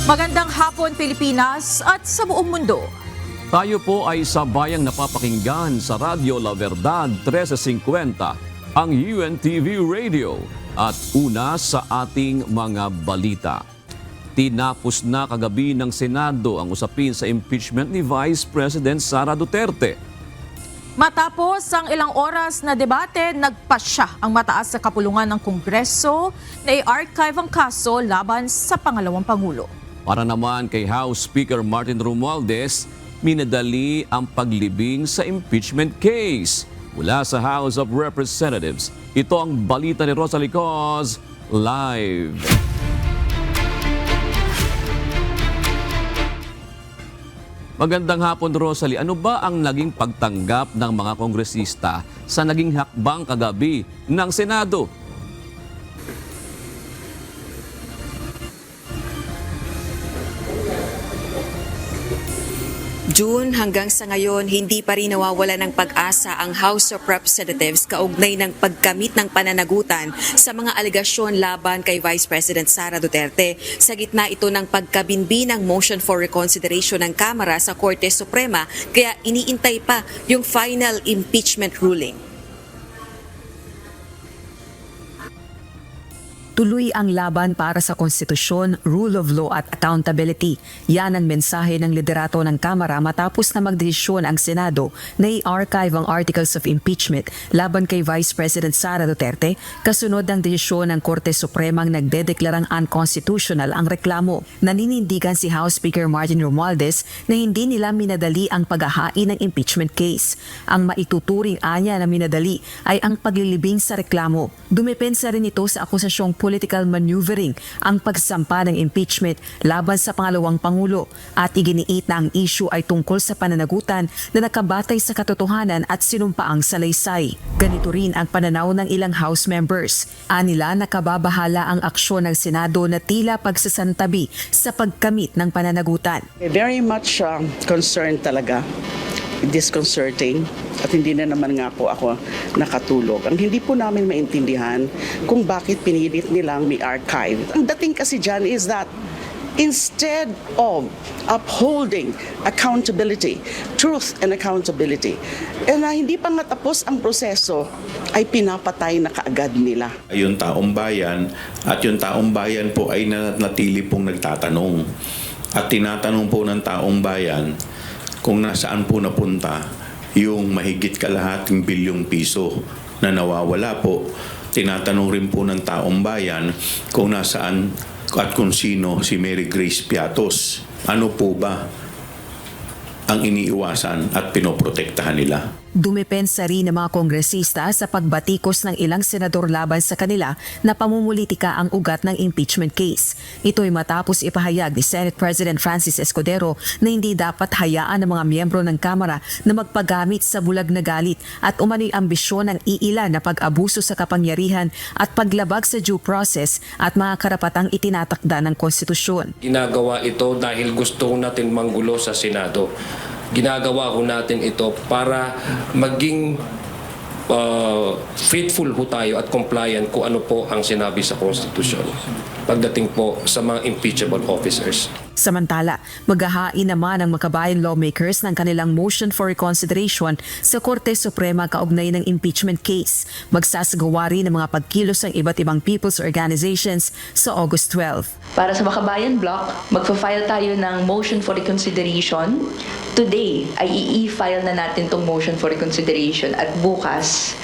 Magandang hapon Pilipinas at sa buong mundo. Tayo po ay sabayang napapakinggan sa Radyo La Verdad 1350, ang UNTV Radio at una sa ating mga balita. Tinapos na kagabi ng Senado ang usapin sa impeachment ni Vice President Sara Duterte. Matapos ang ilang oras na debate, nagpasya ang mataas sa kapulungan ng Kongreso na i-archive ang kaso laban sa pangalawang Pangulo. Para naman kay House Speaker Martin Romualdez, minadali ang paglibing sa impeachment case. Mula sa House of Representatives, ito ang balita ni Rosalie Cos live. Magandang hapon, Rosalie. Ano ba ang naging pagtanggap ng mga kongresista sa naging hakbang kagabi ng Senado? June, hanggang sa ngayon, hindi pa rin nawawala ng pag-asa ang House of Representatives kaugnay ng pagkamit ng pananagutan sa mga alegasyon laban kay Vice President Sara Duterte. Sa gitna ito ng pagkabinbi ng motion for reconsideration ng Kamara sa Korte Suprema, kaya iniintay pa yung final impeachment ruling. Tuloy ang laban para sa konstitusyon, rule of law at accountability. Yan ang mensahe ng liderato ng Kamara matapos na magdesisyon ang Senado na i-archive ang articles of impeachment laban kay Vice President Sara Duterte kasunod ng desisyon ng Korte Supremang nagdedeklarang unconstitutional ang reklamo. Naninindigan si House Speaker Martin Romualdez na hindi nila minadali ang paghahain ng impeachment case. Ang maituturing anya na minadali ay ang paglilibing sa reklamo. Dumepensa rin ito sa akusasyong political maneuvering ang pagsampa ng impeachment laban sa pangalawang Pangulo at iginiit na ang issue ay tungkol sa pananagutan na nakabatay sa katotohanan at sinumpaang salaysay. Ganito rin ang pananaw ng ilang House members. Anila nakababahala ang aksyon ng Senado na tila pagsasantabi sa pagkamit ng pananagutan. Very much concerned talaga, disconcerting, at hindi na naman nga po ako nakatulog. Ang hindi po namin maintindihan kung bakit pinilit nilang may archive. Ang dating kasi dyan is that instead of upholding accountability, truth and accountability, hindi pa nga tapos ang proseso, ay pinapatay na kaagad nila. Yung taong bayan at yung taong bayan po ay natili pong nagtatanong. At tinatanong po ng taong bayan kung nasaan po napunta yung mahigit kalahating bilyong piso na nawawala po. Tinatanong rin po ng taong bayan kung nasaan at kung sino si Mary Grace Piatos. Ano po ba ang iniiwasan at pinoprotektahan nila? Dumepensa rin ng mga kongresista sa pagbatikos ng ilang senador laban sa kanila na pamumulitika ang ugat ng impeachment case. Ito'y matapos ipahayag ni Senate President Francis Escudero na hindi dapat hayaan ng mga miyembro ng Kamara na magpagamit sa bulag na galit at umano'y ambisyon ng iilan na pag-abuso sa kapangyarihan at paglabag sa due process at mga karapatang itinatakda ng konstitusyon. Ginagawa ito dahil gusto natin manggulo sa Senado. Ginagawa ko natin ito para maging faithful ho tayo at compliant kung ano po ang sinabi sa konstitusyon pagdating po sa mga impeachable officers. Samantala, maghahain naman ang makabayan lawmakers ng kanilang motion for reconsideration sa Korte Suprema kaugnay ng impeachment case. Magsasagawa rin ng mga pagkilos ng iba't ibang people's organizations sa August 12. Para sa Makabayan Block, magpa-file tayo ng motion for reconsideration. Today ay i-file na natin tong motion for reconsideration at bukas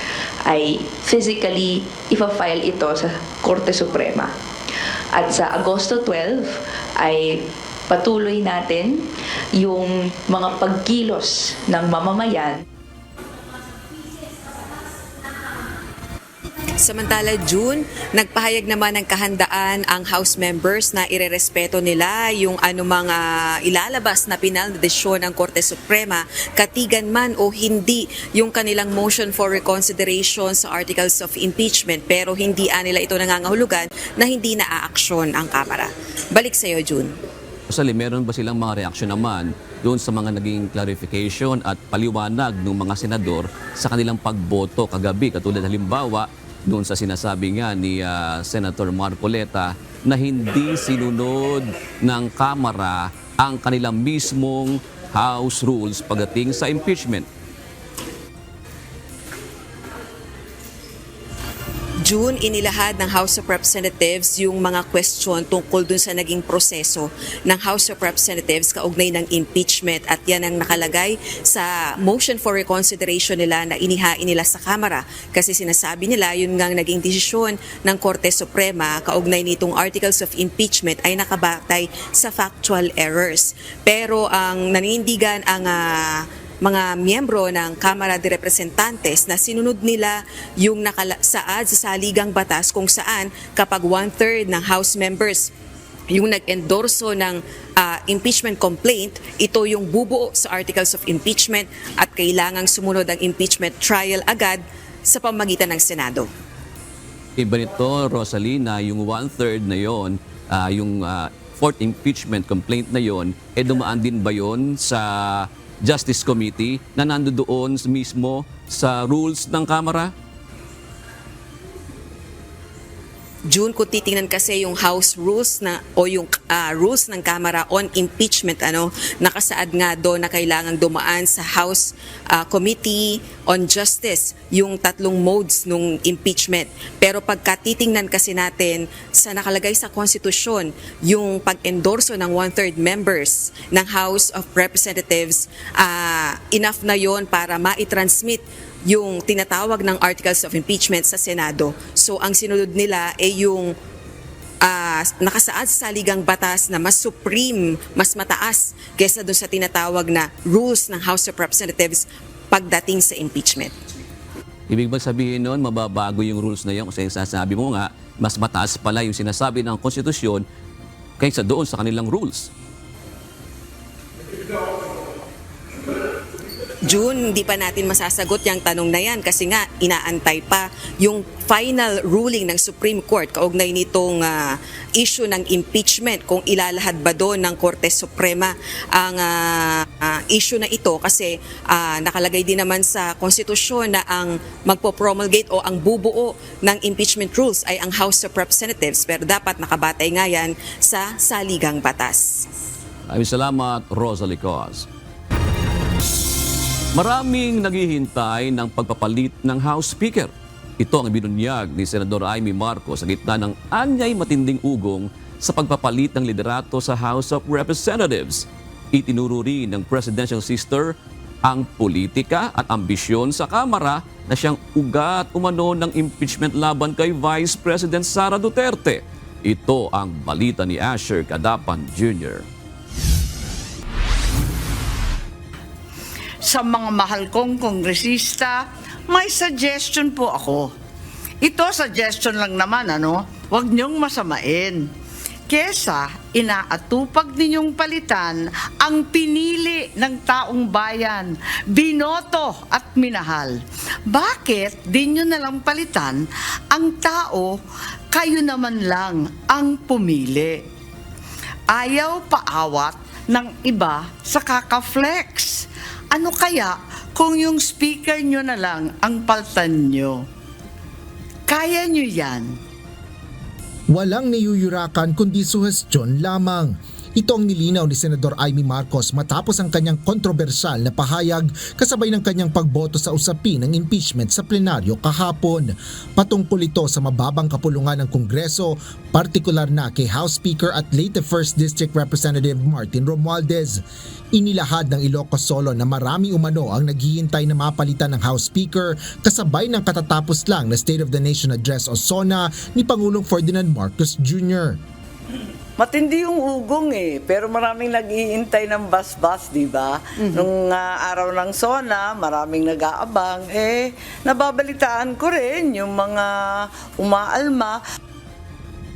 ay physically ipa-file ito sa Korte Suprema. At sa Agosto 12 ay patuloy natin yung mga pagkilos ng mamamayan. Samantala, June, nagpahayag naman ng kahandaan ang House members na irerespeto nila yung anumang ilalabas na pinal na desisyon ng Korte Suprema, katigan man o hindi yung kanilang motion for reconsideration sa articles of impeachment, pero hindi nila ito nangangahulugan na hindi na-aaksyon ang Kamara. Balik sa iyo, June. Rosalie, meron ba silang mga reaksyon naman doon sa mga naging clarification at paliwanag ng mga senador sa kanilang pagboto kagabi? Katulad halimbawa, doon sa sinasabi nga ni Senator Marcoleta na hindi sinunod ng Kamara ang kanilang mismong House rules pagdating sa impeachment. June, inilahad ng House of Representatives yung mga question tungkol dun sa naging proseso ng House of Representatives kaugnay ng impeachment at yan ang nakalagay sa motion for reconsideration nila na inihain nila sa Kamara kasi sinasabi nila yun nga naging desisyon ng Korte Suprema kaugnay nitong articles of impeachment ay nakabatay sa factual errors. Pero ang naninindigan ang mga miyembro ng Kamara de Representantes na sinunod nila yung nakasaad sa saligang batas kung saan kapag 1/3 ng House members yung nag-endorso ng impeachment complaint, ito yung bubuo sa articles of impeachment at kailangang sumunod ang impeachment trial agad sa pamamagitan ng Senado. Iba nito, Rosalina, yung 1/3 na yon, yung fourth impeachment complaint na yon, dumaan din ba yon sa Justice Committee na nandoon mismo sa rules ng Kamara? June, kung titingnan kasi yung House rules o yung rules ng Kamara on impeachment, nakasaad nga doon na kailangang dumaan sa House Committee on Justice yung tatlong modes ng impeachment. Pero pagka titingnan kasi natin sa nakalagay sa konstitusyon, yung pag-endorso ng 1/3 members ng House of Representatives, enough na yon para ma-transmit yung tinatawag ng articles of impeachment sa Senado. So ang sinunod nila ay yung nakasaad sa saligang batas na mas supreme, mas mataas kaysa doon sa tinatawag na rules ng House of Representatives pagdating sa impeachment. Ibig ba sabihin nun, mababago yung rules na yun? Kasi sasabi mo nga, mas mataas pala yung sinasabi ng konstitusyon kaysa doon sa kanilang rules. June, hindi pa natin masasagot yung tanong na yan kasi nga inaantay pa yung final ruling ng Supreme Court kaugnay nitong issue ng impeachment kung ilalahad ba doon ng Korte Suprema ang issue na ito kasi nakalagay din naman sa konstitusyon na ang magpo-promulgate o ang bubuo ng impeachment rules ay ang House of Representatives pero dapat nakabatay nga yan sa saligang batas. Maraming salamat, Rosalie Cos. Maraming naghihintay ng pagpapalit ng House Speaker. Ito ang binunyag ni Senador Amy Marcos sa gitna ng anyay matinding ugong sa pagpapalit ng liderato sa House of Representatives. Itinuro rin ng presidential sister ang politika at ambisyon sa Kamara na siyang ugat umano ng impeachment laban kay Vice President Sara Duterte. Ito ang balita ni Asher Cadapan Jr. Sa mga mahal kong kongresista, may suggestion po ako. Ito suggestion lang naman, Huwag niyong masamain. Kesa inaatupag ninyong palitan ang pinili ng taong bayan, binoto at minahal. Bakit di nyo nalang palitan ang tao, kayo naman lang ang pumili? Ayaw paawat ng iba sa kaka-flex. Ano kaya kung yung speaker nyo na lang ang paltan nyo? Kaya nyo yan. Walang niyuyurakan kundi suhestyon lamang. Ito ang nilinaw ni Senador Amy Marcos matapos ang kanyang kontrobersyal na pahayag kasabay ng kanyang pagboto sa usapin ng impeachment sa plenaryo kahapon. Patungkol ito sa mababang kapulungan ng Kongreso, partikular na kay House Speaker at late 1st District Representative Martin Romualdez. Inilahad ng Ilocos Solo na marami umano ang naghihintay na mapalitan ng House Speaker kasabay ng katatapos lang na State of the Nation Address o SONA ni Pangulong Ferdinand Marcos Jr. Matindi yung ugong pero maraming nag-iintay ng bas-bas, di ba? Nung araw ng SONA, maraming nag-aabang. Nababalitaan ko rin yung mga umaalma.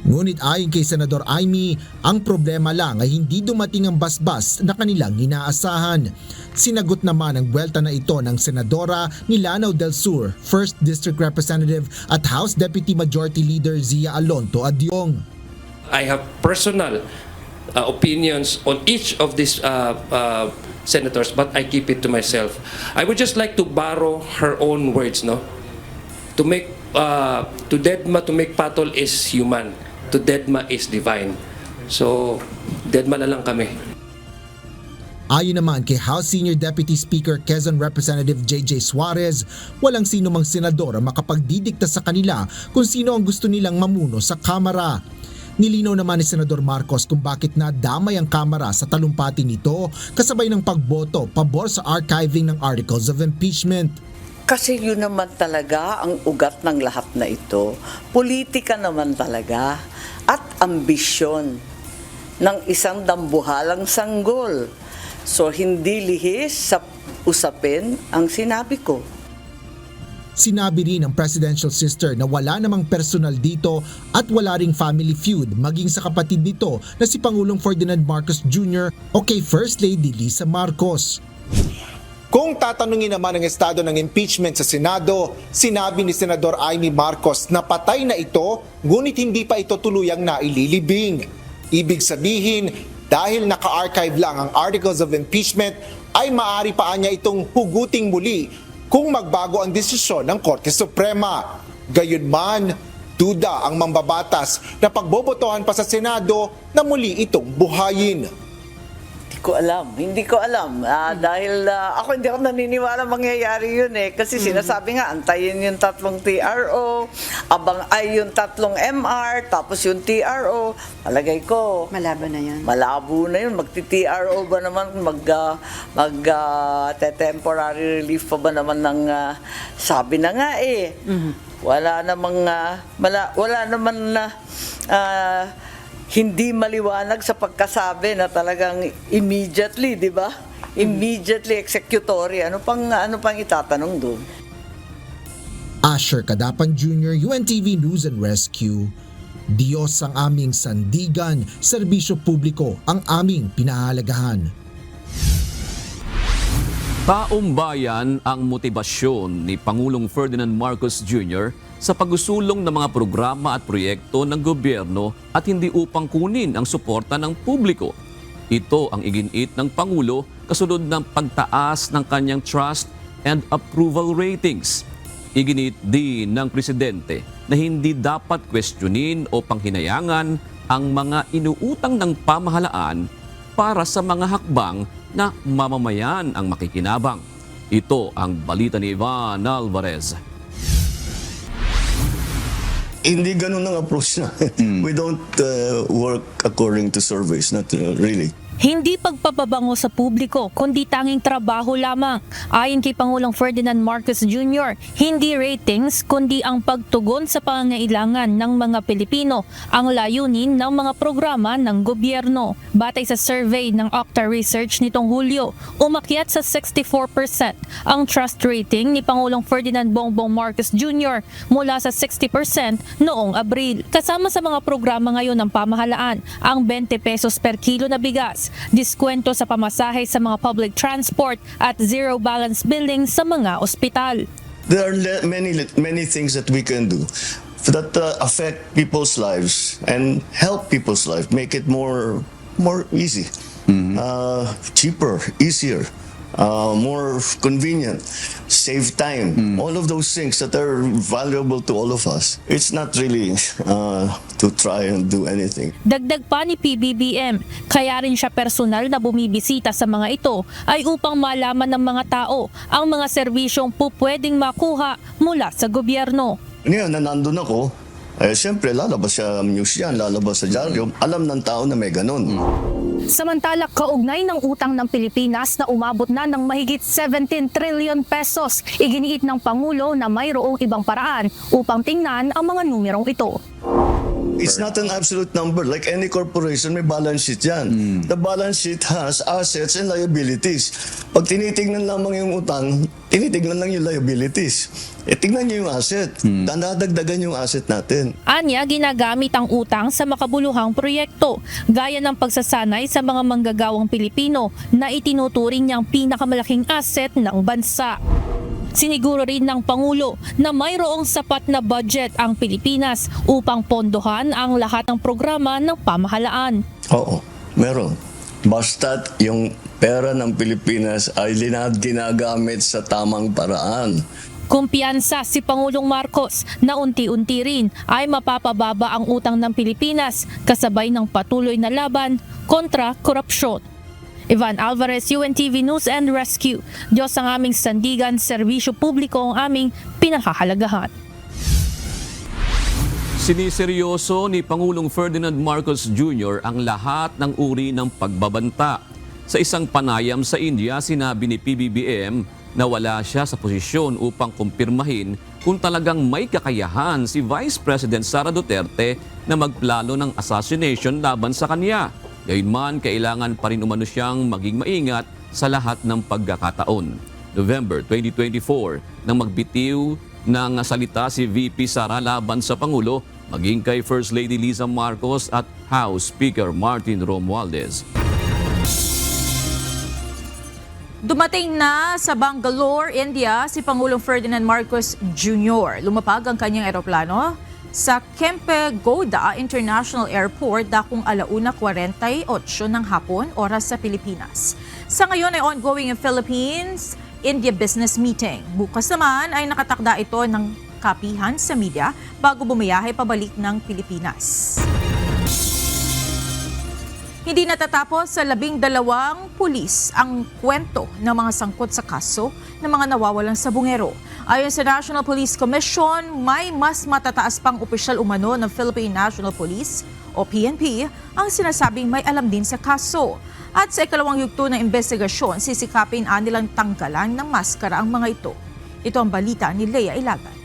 Ngunit ayon kay Senador Amy, ang problema lang ay hindi dumating ang basbas na kanilang inaasahan. Sinagot naman ang buwelta na ito ng Senadora ni Lanao del Sur, 1st District Representative at House Deputy Majority Leader Zia Alonto Adyong. I have personal opinions on each of these senators, but I keep it to myself. I would just like to borrow her own words, To make Dedma, to make Patol is human. to Dedma is divine. So, Dedma na lang kami. Ayon naman kay House Senior Deputy Speaker Quezon Representative JJ Suarez, walang sino mang senador ang makapagdidikta sa kanila kung sino ang gusto nilang mamuno sa Kamara. Nilinaw naman ni Senador Marcos kung bakit nadamay ang Kamara sa talumpati nito kasabay ng pagboto pabor sa archiving ng Articles of Impeachment. Kasi yun naman talaga ang ugat ng lahat na ito. Politika naman talaga at ambisyon ng isang dambuhalang sanggol. So hindi lihis sa usapin ang sinabi ko. Sinabi rin ng presidential sister na wala namang personal dito at wala ring family feud maging sa kapatid nito na si Pangulong Ferdinand Marcos Jr. o kay First Lady Lisa Marcos. Kung tatanungin naman ang estado ng impeachment sa Senado, sinabi ni Senador Amy Marcos na patay na ito ngunit hindi pa ito tuluyang naililibing. Ibig sabihin, dahil naka-archive lang ang Articles of Impeachment, ay maaari pa niya itong huguting muli kung magbago ang desisyon ng Korte Suprema. Gayunman, duda ang mambabatas na pagbobotohan pa sa Senado na muli itong buhayin. Hindi ko alam. Dahil ako hindi ako naniniwala mangyayari yun eh. Kasi sinasabi nga, antayin yung 3 TRO, yung 3 MR, tapos yung TRO. Palagay ko, Malabo na yan. malabo na yun. Magti-TRO ba naman, temporary relief pa ba naman ng, sabi na nga eh. Wala namang, wala naman na, hindi maliwanag sa pagkasabi na talagang immediately, di ba? Immediately executory. Ano pang itatanong doon? Asher Cadapan Jr., UNTV News and Rescue. Diyos ang aming sandigan, serbisyo publiko ang aming pinahalagahan. Taumbayan ang motibasyon ni Pangulong Ferdinand Marcos Jr. sa pagsusulong ng mga programa at proyekto ng gobyerno at hindi upang kunin ang suporta ng publiko. Ito ang iginit ng Pangulo kasunod ng pagtaas ng kanyang trust and approval ratings. Iginit din ng Presidente na hindi dapat questionin o panghinayangan ang mga inuutang ng pamahalaan para sa mga hakbang na mamamayan ang makikinabang. Ito ang balita ni Ivan Alvarez. Hindi ganun ang approach na. We don't work according to surveys, not really. Hindi pagpapabango sa publiko, kundi tanging trabaho lamang. Ayon kay Pangulong Ferdinand Marcos Jr., hindi ratings, kundi ang pagtugon sa pangangailangan ng mga Pilipino ang layunin ng mga programa ng gobyerno. Batay sa survey ng Okta Research nitong Hulyo, umakyat sa 64% ang trust rating ni Pangulong Ferdinand Bongbong Marcos Jr. mula sa 60% noong Abril. Kasama sa mga programa ngayon ng pamahalaan ang 20 pesos per kilo na bigas, diskwento sa pamasahe sa mga public transport at zero balance billing sa mga ospital. There are many things that we can do that affect people's lives and help people's life, make it more easy, cheaper, easier, more convenient, save time, all of those things that are valuable to all of us. It's not really to try and do anything. Dagdag pa ni PBBM, kaya rin siya personal na bumibisita sa mga ito ay upang malaman ng mga tao ang mga serbisyong pupwedeng makuha mula sa gobyerno. Ngayon na nandun ako, siyempre lalabas sa news yan, lalabas sa dyaryo, alam ng tao na may ganun. Samantala, kaugnay ng utang ng Pilipinas na umabot na ng mahigit 17 trillion pesos, iginiit ng Pangulo na mayroong ibang paraan upang tingnan ang mga numerong ito. It's not an absolute number. Like any corporation, may balance sheet yan. The balance sheet has assets and liabilities. Pag tinitignan lamang yung utang, tinitignan lang yung liabilities. Tignan nyo yung asset. Nadagdagan yung asset natin. Anya, ginagamit ang utang sa makabuluhang proyekto, gaya ng pagsasanay sa mga manggagawang Pilipino na itinuturing niyang pinakamalaking asset ng bansa. Siniguro rin ng Pangulo na mayroong sapat na budget ang Pilipinas upang pondohan ang lahat ng programa ng pamahalaan. Oo, meron. Basta't yung pera ng Pilipinas ay ginagamit sa tamang paraan. Kumpiyansa si Pangulong Marcos na unti-unti rin ay mapapababa ang utang ng Pilipinas kasabay ng patuloy na laban kontra korupsyon. Ivan Alvarez, UNTV News and Rescue. Diyos ang aming sandigan, serbisyo publiko ang aming pinahahalagahan. Siniseryoso ni Pangulong Ferdinand Marcos Jr. ang lahat ng uri ng pagbabanta. Sa isang panayam sa India, sinabi ni PBBM na wala siya sa posisyon upang kumpirmahin kung talagang may kakayahan si Vice President Sara Duterte na magplano ng assassination laban sa kanya. Gayunman, kailangan pa rin umano siyang maging maingat sa lahat ng pagkakataon. November 2024, nang magbitiw ng salita si VP Sara laban sa Pangulo, maging kay First Lady Liza Marcos at House Speaker Martin Romualdez. Dumating na sa Bangalore, India, si Pangulong Ferdinand Marcos Jr. Lumapag ang kanyang eroplano sa Kempegowda International Airport dakong 1:48 ng hapon, oras sa Pilipinas. Sa ngayon ay ongoing ang Philippines-India business meeting. Bukas naman ay nakatakda ito ng kapihan sa media bago bumiyahe pabalik ng Pilipinas. Hindi natatapos sa 12 pulis ang kwento ng mga sangkot sa kaso ng mga nawawalang sabungero. Ayon sa National Police Commission, may mas matataas pang opisyal umano ng Philippine National Police o PNP ang sinasabing may alam din sa kaso. At sa ikalawang yugto ng investigasyon, sisikapin nilang tanggalan ng maskara ang mga ito. Ito ang balita ni Lea Ilagan.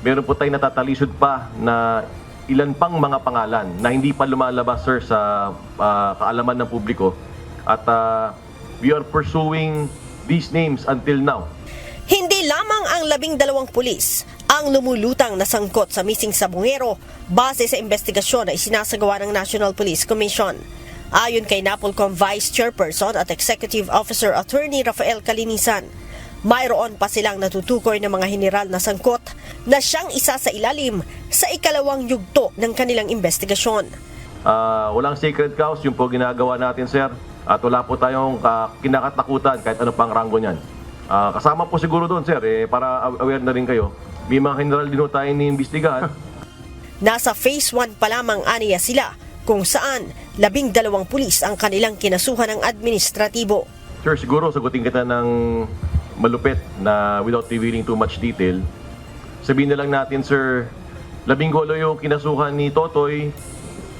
Meron po tayong natatalisod pa na ilan pang mga pangalan na hindi pa lumalabas, sir, sa kaalaman ng publiko. At we are pursuing these names until now. Hindi lamang ang 12 pulis ang lumulutang na sangkot sa missing sabungero base sa investigasyon na isinasagawa ng National Police Commission. Ayon kay NAPOLCOM Vice Chairperson at Executive Officer Attorney Rafael Calinisan, mayroon pa silang natutukoy ng mga general na sangkot na siyang isa sa ilalim sa ikalawang yugto ng kanilang investigasyon. Walang sacred cows yung po ginagawa natin, sir. At wala po tayong kinakatakutan kahit ano pang ranggo niyan. Kasama po siguro doon, sir, para aware na rin kayo. May mga general din tayo iniimbestigahan. Nasa phase 1 pa lamang aniya sila kung saan 12 pulis ang kanilang kinasuhan ng administratibo. Sir, siguro sagutin kita ng malupit na without revealing too much detail. Sabihin na lang natin, sir, 18 yung kinasuhan ni Totoy,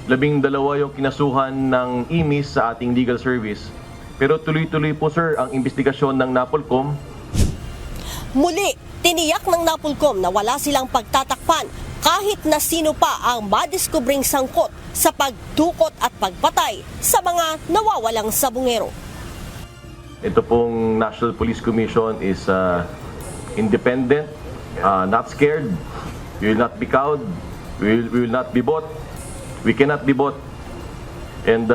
12 yung kinasuhan ng IMIS sa ating legal service. Pero tuloy-tuloy po, sir, ang investigasyon ng NAPOLCOM. Muli, tiniyak ng NAPOLCOM na wala silang pagtatakpan kahit na sino pa ang madiskubring sangkot sa pagdukot at pagpatay sa mga nawawalang sabungero. Ito pong National Police Commission is independent, not scared, we will not be cowed, we will not be bought, we cannot be bought. And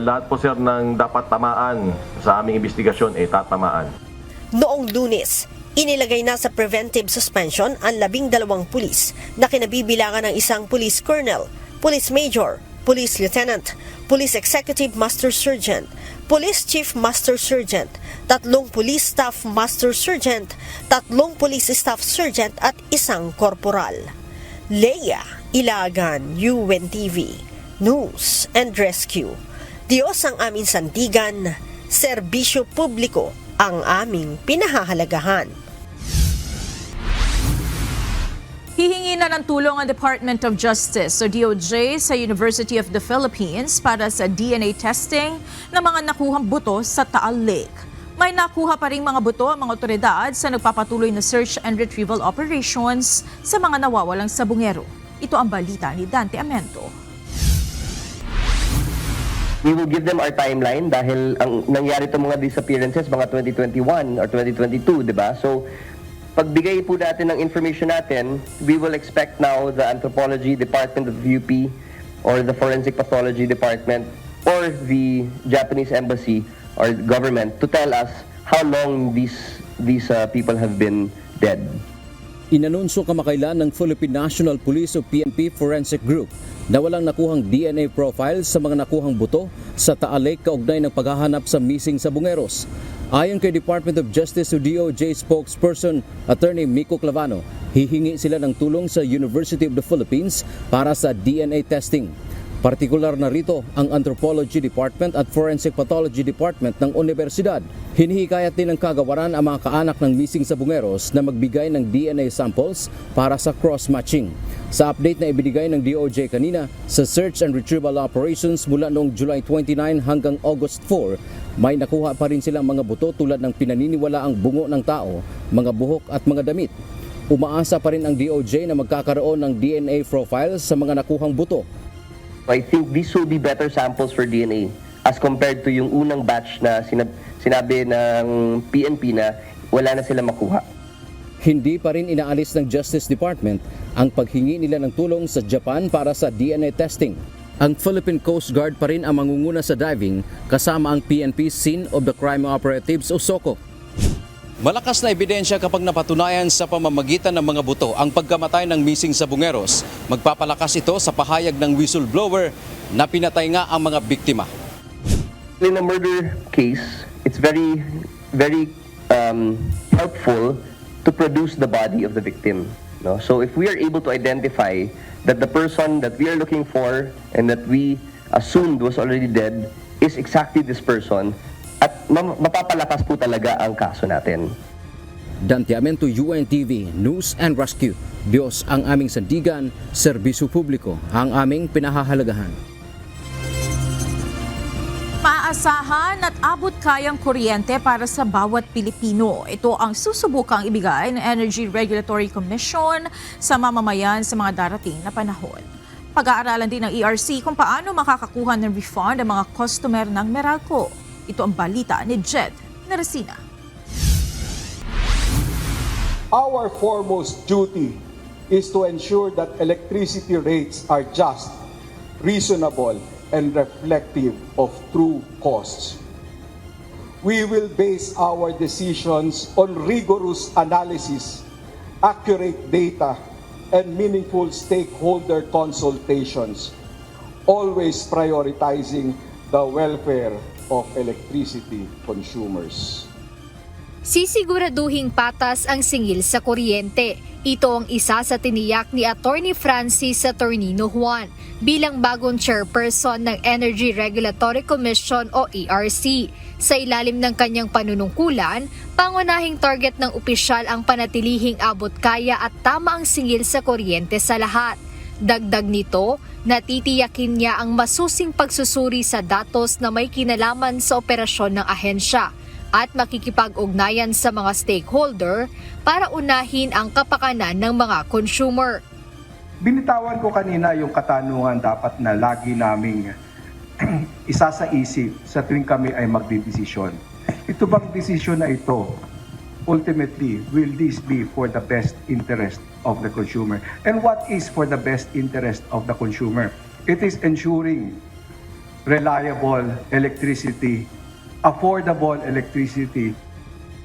lahat po, sir, ng dapat tamaan sa aming investigasyon tatamaan. Noong Lunes, inilagay na sa preventive suspension ang 12 pulis na kinabibilangan ng isang police colonel, police major, police lieutenant, police executive master sergeant, police chief master sergeant, 3 police staff master sergeant, 3 police staff sergeant at 1 korporal. Lea Ilagan, UNTV News and Rescue. Diyos ang aming sandigan, serbisyo publiko ang aming pinahahalagahan. Hihingi na ng tulong ang Department of Justice o DOJ sa University of the Philippines para sa DNA testing ng mga nakuhang buto sa Taal Lake. May nakuha pa ring mga buto ang mga otoridad sa nagpapatuloy na search and retrieval operations sa mga nawawalang sabungero. Ito ang balita ni Dante Amento. We will give them our timeline dahil ang nangyari itong mga disappearances mga 2021 or 2022, di ba? So, pagbigay po natin ng information natin, we will expect now the Anthropology Department of UP or the Forensic Pathology Department or the Japanese Embassy or government to tell us how long these people have been dead. Inanunsyo kamakailan ng Philippine National Police o PNP Forensic Group na walang nakuhang DNA profile sa mga nakuhang buto sa Taal Lake kaugnay ng paghahanap sa missing sabungeros. Ayon kay Department of Justice o DOJ spokesperson Attorney Miko Clavano, hihingi sila ng tulong sa University of the Philippines para sa DNA testing. Partikular na rito ang Anthropology Department at Forensic Pathology Department ng Universidad. Hinihikayat din ng kagawaran ang mga kaanak ng missing sabungeros na magbigay ng DNA samples para sa cross-matching. Sa update na ibinigay ng DOJ kanina, sa search and retrieval operations mula noong July 29 hanggang August 4, may nakuha pa rin silang mga buto tulad ng pinaniniwalaang bungo ng tao, mga buhok at mga damit. Umaasa pa rin ang DOJ na magkakaroon ng DNA profiles sa mga nakuhang buto. I think these will be better samples for DNA as compared to yung unang batch na sinabi ng PNP na wala na sila makuha. Hindi pa rin inaalis ng Justice Department ang paghingi nila ng tulong sa Japan para sa DNA testing. Ang Philippine Coast Guard pa rin ang mangunguna sa diving kasama ang PNP Scene of the Crime Operatives o SOCO. Malakas na ebidensya kapag napatunayan sa pamamagitan ng mga buto ang pagkamatay ng missing sabungeros. Magpapalakas ito sa pahayag ng whistleblower na pinatay nga ang mga biktima. In a murder case, it's very helpful to produce the body of the victim. No? So if we are able to identify that the person that we are looking for and that we assumed was already dead is exactly this person, at mapapalakas po talaga ang kaso natin. Dante Amento, UNTV, News and Rescue. Diyos ang aming sandigan, serbisyo publiko ang aming pinahahalagahan. Maasahan at abot kayang kuryente para sa bawat Pilipino. Ito ang susubukang ibigay ng Energy Regulatory Commission sa mamamayan sa mga darating na panahon. Pag-aaralan din ng ERC kung paano makakakuha ng refund ang mga customer ng Meralco. Ito ang balita ni Jed Narasina. Our foremost duty is to ensure that electricity rates are just, reasonable, and reflective of true costs. We will base our decisions on rigorous analysis, accurate data, and meaningful stakeholder consultations, always prioritizing the welfare of electricity consumers. Sisiguraduhing patas ang singil sa kuryente. Ito ang isa sa tiniyak ni Attorney Francis Saturnino Juan bilang bagong chairperson ng Energy Regulatory Commission o ERC. Sa ilalim ng kanyang panunungkulan, pangunahing target ng opisyal ang panatilihing abot kaya at tama ang singil sa kuryente sa lahat. Dagdag nito, natitiyakin niya ang masusing pagsusuri sa datos na may kinalaman sa operasyon ng ahensya at makikipag-ugnayan sa mga stakeholder para unahin ang kapakanan ng mga consumer. Binitawan ko kanina yung katanungan dapat na lagi naming isa sa isip sa tuwing kami ay magdidesisyon. Ito bang desisyon na ito, ultimately, will this be for the best interest of the consumer? And what is for the best interest of the consumer? It is ensuring reliable electricity, affordable electricity.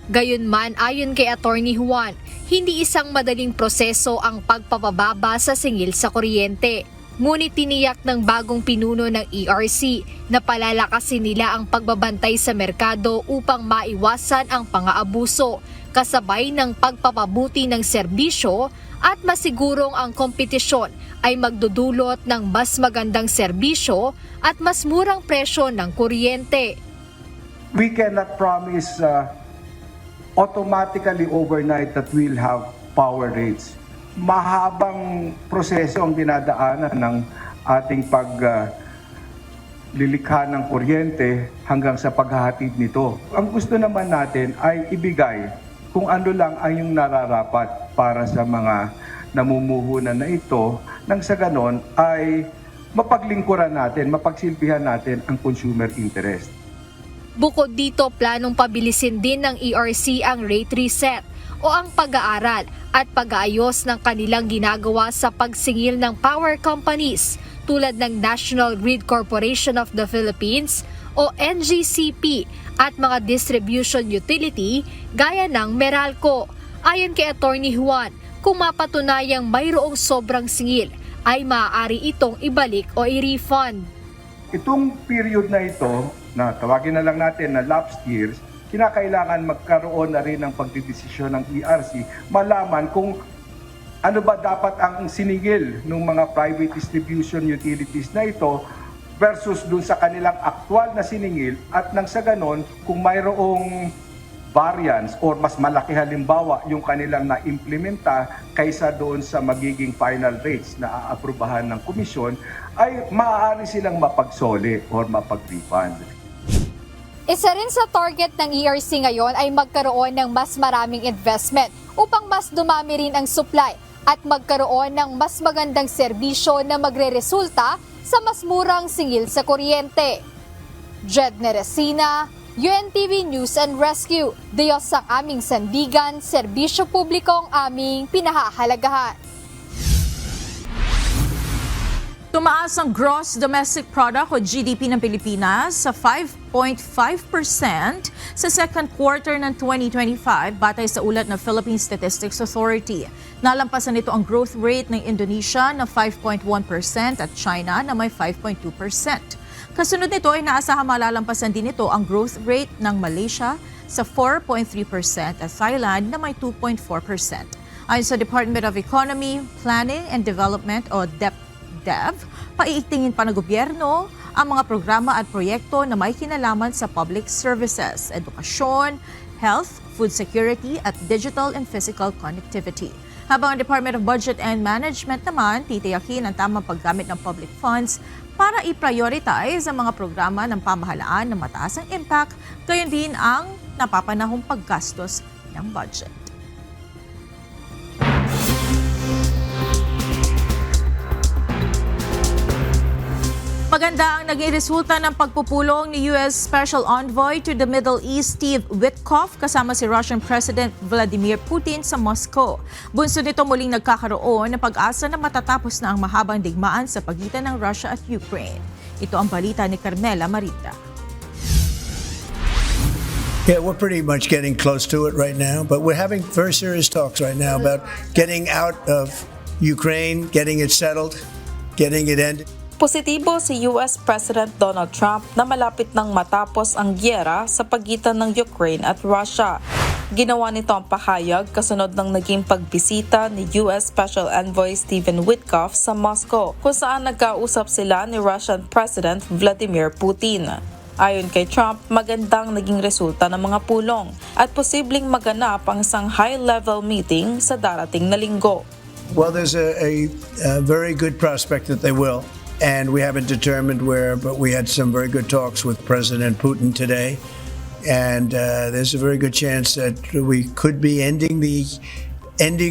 Gayunman, ayon kay Attorney Juan, hindi isang madaling proseso ang pagpapababa sa singil sa kuryente. Ngunit tiniyak ng bagong pinuno ng ERC na palalakasin nila ang pagbabantay sa merkado upang maiwasan ang pang-aabuso, kasabay ng pagpapabuti ng serbisyo at masigurong ang kompetisyon ay magdudulot ng mas magandang serbisyo at mas murang presyo ng kuryente. We cannot promise automatically overnight that we'll have power rates. Mahabang proseso ang dinadaanan ng ating paglilikha ng kuryente hanggang sa paghahatid nito. Ang gusto naman natin ay ibigay kung ano lang ay yung nararapat para sa mga namumuhunan na ito, nang sa ganon ay mapaglingkuran natin, mapagsilbihan natin ang consumer interest. Bukod dito, planong pabilisin din ng ERC ang rate reset o ang pag-aaral at pag-aayos ng kanilang ginagawa sa pagsingil ng power companies tulad ng National Grid Corporation of the Philippines o NGCP at mga distribution utility gaya ng Meralco. Ayon kay Attorney Juan, kung mapatunayang mayroong sobrang singil, ay maaari itong ibalik o i-refund. Itong period na ito, na tawagin na lang natin na lapsed years, kinakailangan magkaroon na rin ng pagdidesisyon ng ERC, malaman kung ano ba dapat ang siningil ng mga private distribution utilities na ito versus dun sa kanilang aktual na siningil, at nang sa ganon, kung mayroong variance or mas malaki halimbawa yung kanilang na-implementa kaysa doon sa magiging final rates na aaprubahan ng komisyon, ay maaari silang mapagsoli or mapag-refund. Isa rin sa target ng ERC ngayon ay magkaroon ng mas maraming investment upang mas dumami rin ang supply at magkaroon ng mas magandang serbisyo na magre-resulta sa mas murang singil sa kuryente. Jed Neresina, UNTV News and Rescue. Diyos ang aming sandigan, serbisyo publiko ang aming pinahahalagahan. Tumaas ang gross domestic product o GDP ng Pilipinas sa 5.5% sa second quarter ng 2025 batay sa ulat ng Philippine Statistics Authority. Nalampasan nito ang growth rate ng Indonesia na 5.1% at China na may 5.2%. Kasunod nito ay naasahang malalampasan din ito ang growth rate ng Malaysia sa 4.3% at Thailand na may 2.4%. Ayon sa Department of Economy, Planning and Development o DepEd, paiigtingin pa ng gobyerno ang mga programa at proyekto na may kinalaman sa public services, edukasyon, health, food security at digital and physical connectivity. Habang ang Department of Budget and Management naman, titiyakin ang tamang paggamit ng public funds para i-prioritize ang mga programa ng pamahalaan na mataas ang impact, gayon din ang napapanahong paggastos ng budget. Maganda ang naging resulta ng pagpupulong ni U.S. Special Envoy to the Middle East Steve Witkoff kasama si Russian President Vladimir Putin sa Moscow. Bunso nito muling nagkakaroon ng pag-asa na matatapos na ang mahabang digmaan sa pagitan ng Russia at Ukraine. Ito ang balita ni Carmela Marita. Yeah, we're pretty much getting close to it right now, but we're having very serious talks right now about getting out of Ukraine, getting it settled, getting it ended. Positibo si US President Donald Trump na malapit nang matapos ang giyera sa pagitan ng Ukraine at Russia. Ginawa nito ang pahayag kasunod ng naging pagbisita ni US Special Envoy Stephen Witkoff sa Moscow, kung saan nagkausap sila ni Russian President Vladimir Putin. Ayon kay Trump, magandang naging resulta ng mga pulong at posibleng maganap ang isang high-level meeting sa darating na linggo. Well, there's a very good prospect that they will. And we haven't determined where, but we had some very good talks with President Putin today. And there's a very good chance that we could be ending the end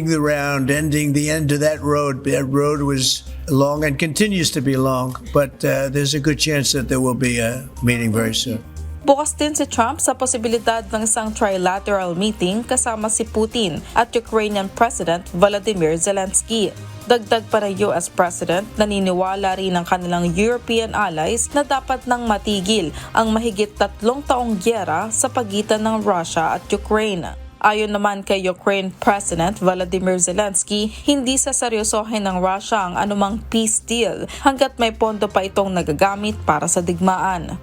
of that road. That road was long and continues to be long, but there's a good chance that there will be a meeting very soon. Bukas din si Trump sa posibilidad ng isang trilateral meeting kasama si Putin at Ukrainian President Volodymyr Zelensky. Dagdag pa ng US President, naniniwala rin ang kanilang European allies na dapat nang matigil ang mahigit 3 taong giyera sa pagitan ng Russia at Ukraine. Ayon naman kay Ukraine President Volodymyr Zelensky, hindi saseryosohin ng Russia ang anumang peace deal hanggat may pondo pa itong nagagamit para sa digmaan.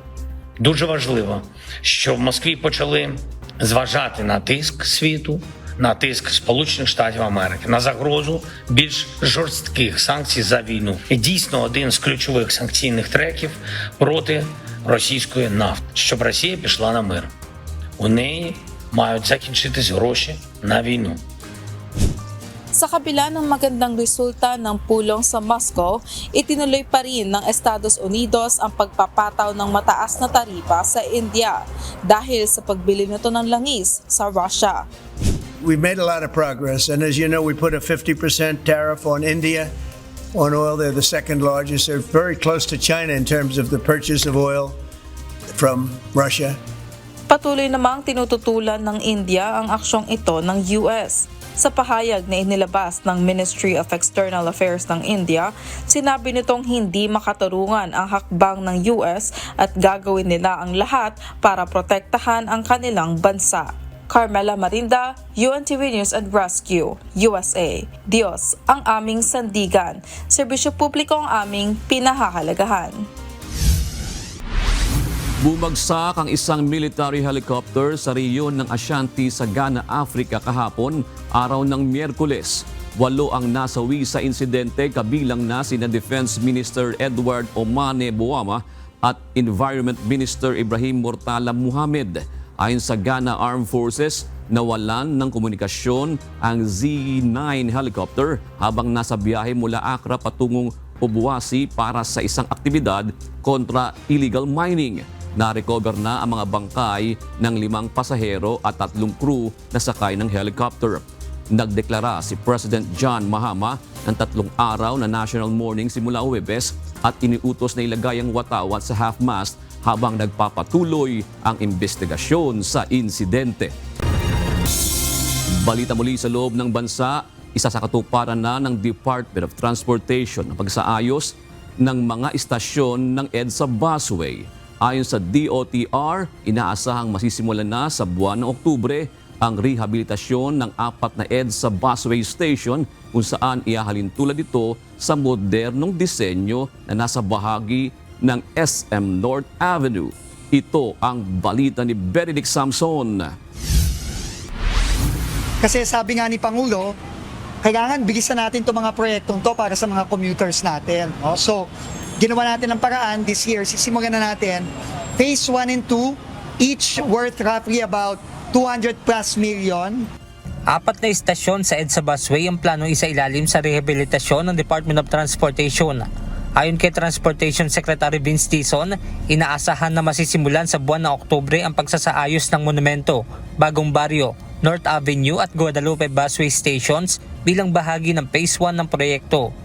Дуже важливо, що в Москві почали зважати на тиск світу, на тиск Сполучених Штатів Америки, на загрозу більш жорстких санкцій за війну. І дійсно один з ключових санкційних треків проти російської нафти, щоб Росія пішла на мир. У неї мають закінчитись гроші на війну. Sa kabila ng magandang resulta ng pulong sa Moscow, itinuloy pa rin ng Estados Unidos ang pagpapataw ng mataas na taripa sa India dahil sa pagbili nito ng langis sa Russia. We've made a lot of progress, and as you know, we put a 50% tariff on India on oil. They're the second largest. They're very close to China in terms of the purchase of oil from Russia. Patuloy namang tinututulan ng India ang aksyong ito ng US. Sa pahayag na inilabas ng Ministry of External Affairs ng India, sinabi nitong hindi makatarungan ang hakbang ng US at gagawin nila ang lahat para protektahan ang kanilang bansa. Carmela Marinda, UNTV News and Rescue, USA. Diyos ang aming sandigan. Serbisyo publiko ang aming pinahahalagahan. Bumagsak ang isang military helicopter sa rehiyon ng Ashanti sa Ghana, Africa kahapon, araw ng Miyerkules. 8 ang nasawi sa insidente, kabilang na sina Defense Minister Edward Omane Boama at Environment Minister Ibrahim Mortala Muhammad. Ayon sa Ghana Armed Forces, nawalan ng komunikasyon ang Z-9 helicopter habang nasa biyahe mula Accra patungong Obuasi para sa isang aktibidad kontra illegal mining. Na-recover na ang mga bangkay ng 5 pasahero at 3 crew na sakay ng helicopter. Nagdeklara si President John Mahama ng 3 araw na national mourning simula Huwebes at iniutos na ilagay ang watawat sa half-mast habang nagpapatuloy ang investigasyon sa insidente. Balita muli sa loob ng bansa, isa sa katuparan na ng Department of Transportation ang pagsaayos ng mga istasyon ng EDSA busway. Ayon sa DOTR, inaasahang masisimulan na sa buwan ng Oktubre ang rehabilitasyon ng 4 na EDSA busway station kung saan iahalin tulad ito sa modernong disenyo na nasa bahagi ng SM North Avenue. Ito ang balita ni Benedict Samson. Kasi sabi nga ni Pangulo, kailangan bilisan natin itong mga proyektong to para sa mga commuters natin. No? So, ginawa natin ang paraan this year. Sisimulan na natin phase 1 and 2, each worth roughly about 200 plus million. 4 na istasyon sa EDSA busway ang planong isailalim sa rehabilitasyon ng Department of Transportation. Ayon kay Transportation Secretary Vince Tison, inaasahan na masisimulan sa buwan ng Oktubre ang pagsasaayos ng monumento, Bagong Baryo, North Avenue at Guadalupe busway stations bilang bahagi ng phase 1 ng proyekto.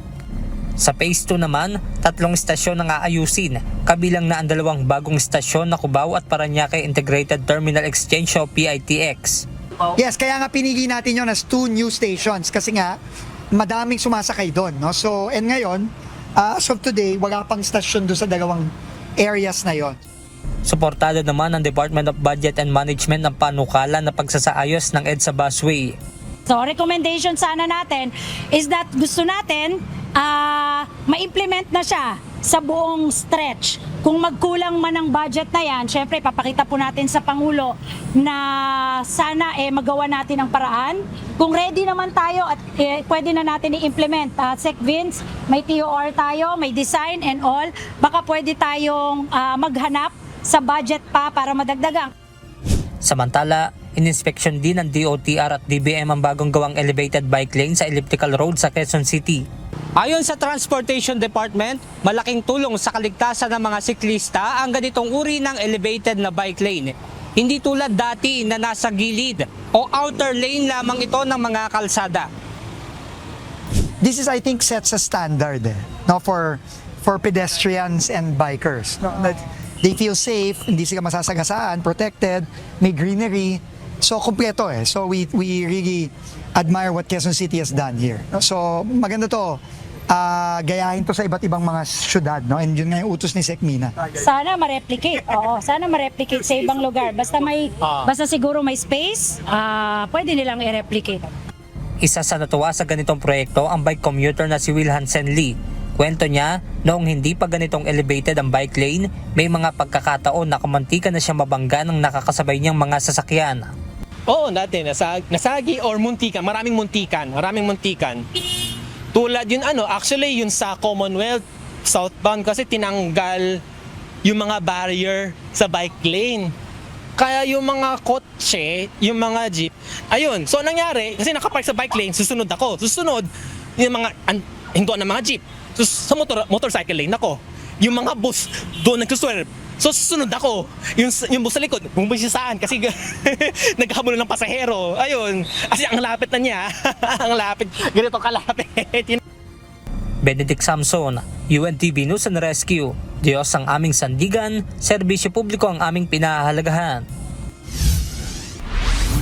Sa phase 2 naman, 3 istasyon ang aayusin, kabilang na ang 2 bagong istasyon na Cubao at Parañaque Integrated Terminal Exchange o PITX. Yes, kaya nga pinili natin yun as 2 new stations kasi nga madaming sumasakay doon. No? So, and ngayon, as of today, wala pang istasyon doon sa 2 areas na yon. Suportado naman ng Department of Budget and Management ng panukala na pagsasaayos ng EDSA busway. So, recommendation sana natin is that gusto natin ma-implement na siya sa buong stretch. Kung magkulang man ang budget na yan, syempre papakita po natin sa Pangulo na sana magawa natin ang paraan. Kung ready naman tayo at pwede na natin i-implement. Sec Vince, may TOR tayo, may design and all. Baka pwede tayong maghanap sa budget pa para madagdagan. Samantala, ininspeksyon din ng DOTR at DBM ang bagong gawang elevated bike lane sa elliptical road sa Quezon City. Ayon sa Transportation Department, malaking tulong sa kaligtasan ng mga siklista ang ganitong uri ng elevated na bike lane. Hindi tulad dati na nasa gilid o outer lane lamang ito ng mga kalsada. This is, I think, sets a standard no, for pedestrians and bikers. No? That they feel safe, hindi sila masasagasaan, protected, may greenery. So, kompleto eh. So, we really admire what Quezon City has done here. So, maganda to. Gayahin to sa iba't ibang mga syudad, no? And yun nga yung utos ni Sec Mina. Sana ma-replicate. Oo, sana ma-replicate sa ibang lugar. Basta siguro may space, pwede nilang i-replicate. Isa sa natuwa sa ganitong proyekto ang bike commuter na si Will Hansen Lee. Kwento niya, noong hindi pa ganitong elevated ang bike lane, may mga pagkakataon na kamantika na siya mabangga ng nakakasabay niyang mga sasakyan. Oo, dati nasagi or muntikan, maraming muntikan. Tulad yun actually yun sa Commonwealth southbound kasi tinanggal yung mga barrier sa bike lane. Kaya yung mga kotse, yung mga jeep, ayun. So nangyari, kasi nakapark sa bike lane, susunod ako. Susunod, yung mga hintuan ng mga jeep. So, sa motorcycle lane ako. Yung mga bus, doon nagsuswerve. So susunod ako. Yung bus sa likod, bumibisisaan kasi naghahabol ng pasahero. Ayun, kasi ang lapit na niya. Ang lapit, ganito kalapit. Benedict Samson, UNTV News and Rescue. Diyos ang aming sandigan, serbisyo publiko ang aming pinahahalagahan.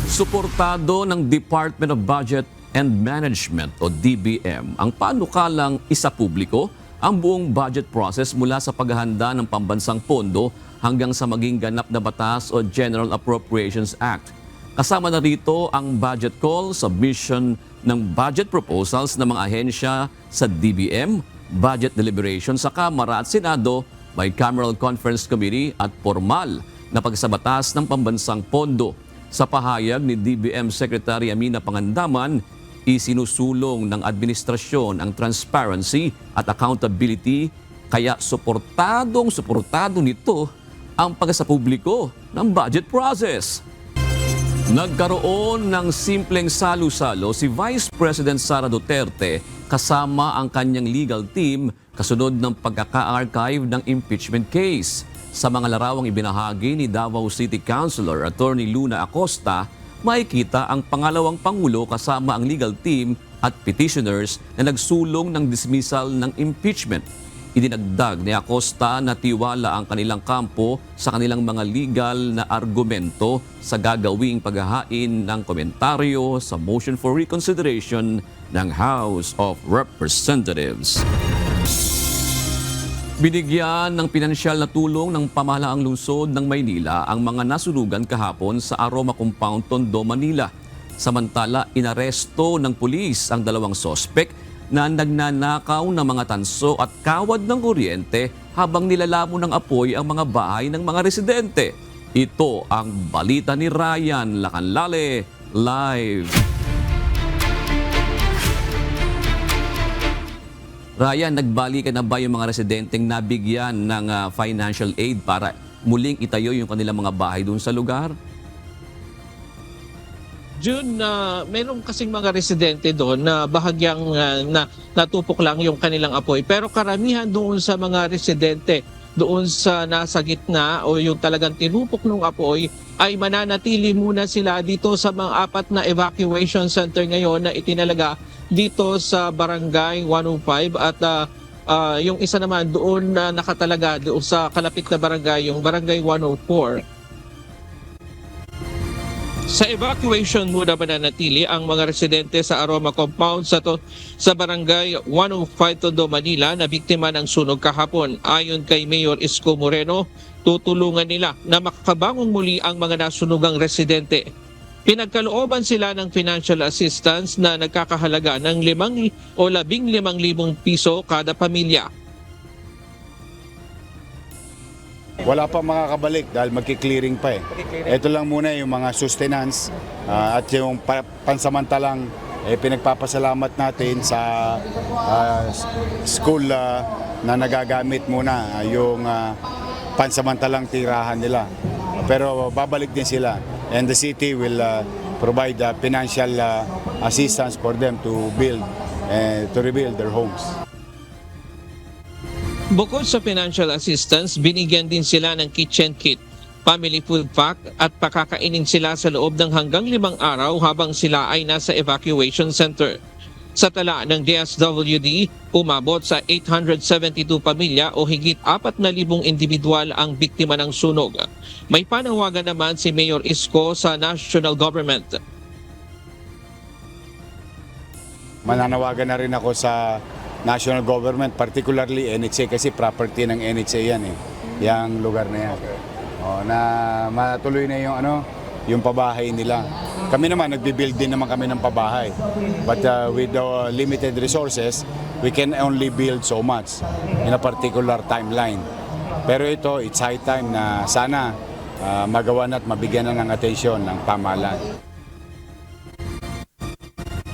Suportado ng Department of Budget and Management o DBM ang panukalang isa publiko ang buong budget process mula sa paghahanda ng pambansang pondo hanggang sa maging ganap na batas o General Appropriations Act. Kasama na rito ang budget call, submission ng budget proposals ng mga ahensya sa DBM, budget deliberation sa Kamara at Senado bicameral conference committee at formal na pagsabatas ng pambansang pondo. Sa pahayag ni DBM Secretary Amina Pangandaman, isinusulong ng administrasyon ang transparency at accountability, kaya suportado nito ang pagsapubliko ng budget process. Nagkaroon ng simpleng salo-salo si Vice President Sara Duterte kasama ang kanyang legal team kasunod ng pagkaka-archive ng impeachment case. Sa mga larawang ibinahagi ni Davao City Councilor Attorney Luna Acosta, makikita ang pangalawang Pangulo kasama ang legal team at petitioners na nagsulong ng dismissal ng impeachment. Idinagdag ni Acosta na tiwala ang kanilang kampo sa kanilang mga legal na argumento sa gagawing paghahain ng komentaryo sa motion for reconsideration ng House of Representatives. Binigyan ng pinansyal na tulong ng pamahalaang lungsod ng Maynila ang mga nasunugan kahapon sa Aroma Compound, Tondo, Manila. Samantala, inaresto ng pulis ang dalawang sospek na nagnanakaw ng mga tanso at kawad ng kuryente habang nilalamon ng apoy ang mga bahay ng mga residente. Ito ang balita ni Ryan Lacanlale, live. Ryan, nagbalikan na ba yung mga residenteng nabigyan ng financial aid para muling itayo yung kanilang mga bahay doon sa lugar? June, meron kasing mga residente doon na bahagyang natupok lang yung kanilang apoy. Pero karamihan doon sa mga residente, doon sa nasa gitna o yung talagang tinupok ng apoy, ay mananatili muna sila dito sa mga 4 na evacuation center ngayon na itinalaga dito sa Barangay 105 at yung isa naman doon na nakatalaga doon sa kalapit na barangay, yung Barangay 104. Sa evacuation muna mananatili ang mga residente sa Aroma Compound sa Barangay 105 Tondo, Manila na biktima ng sunog kahapon. Ayon kay Mayor Isko Moreno, tutulungan nila na makakabangon muli ang mga nasunugang residente. Pinagkalooban sila ng financial assistance na nagkakahalaga ng 5,000 o 15,000 piso kada pamilya. Wala pa makakabalik dahil magki-clearing pa eh. Ito lang muna yung mga sustenance at yung pansamantalang pinagpapasalamat natin sa school na nagagamit muna yung pansamantalang tirahan nila. Pero babalik din sila and the city will provide financial assistance for them to rebuild their homes. Bukod sa financial assistance, binigyan din sila ng kitchen kit, family food pack at pakakainin sila sa loob ng hanggang 5 araw habang sila ay nasa evacuation center. Sa tala ng DSWD, umabot sa 872 pamilya o higit 4,000 individual ang biktima ng sunog. May panawagan naman si Mayor Isko sa national government. Mananawagan na rin ako sa national government, particularly NHA kasi property ng NHA yan eh, yung lugar na yan. Na matuloy na yung pabahay nila. Kami naman, nagbibuild din naman kami ng pabahay. But with the limited resources, we can only build so much in a particular timeline. Pero ito, it's high time na sana magawa na at mabigyan na ng atensyon ng pamahalaan.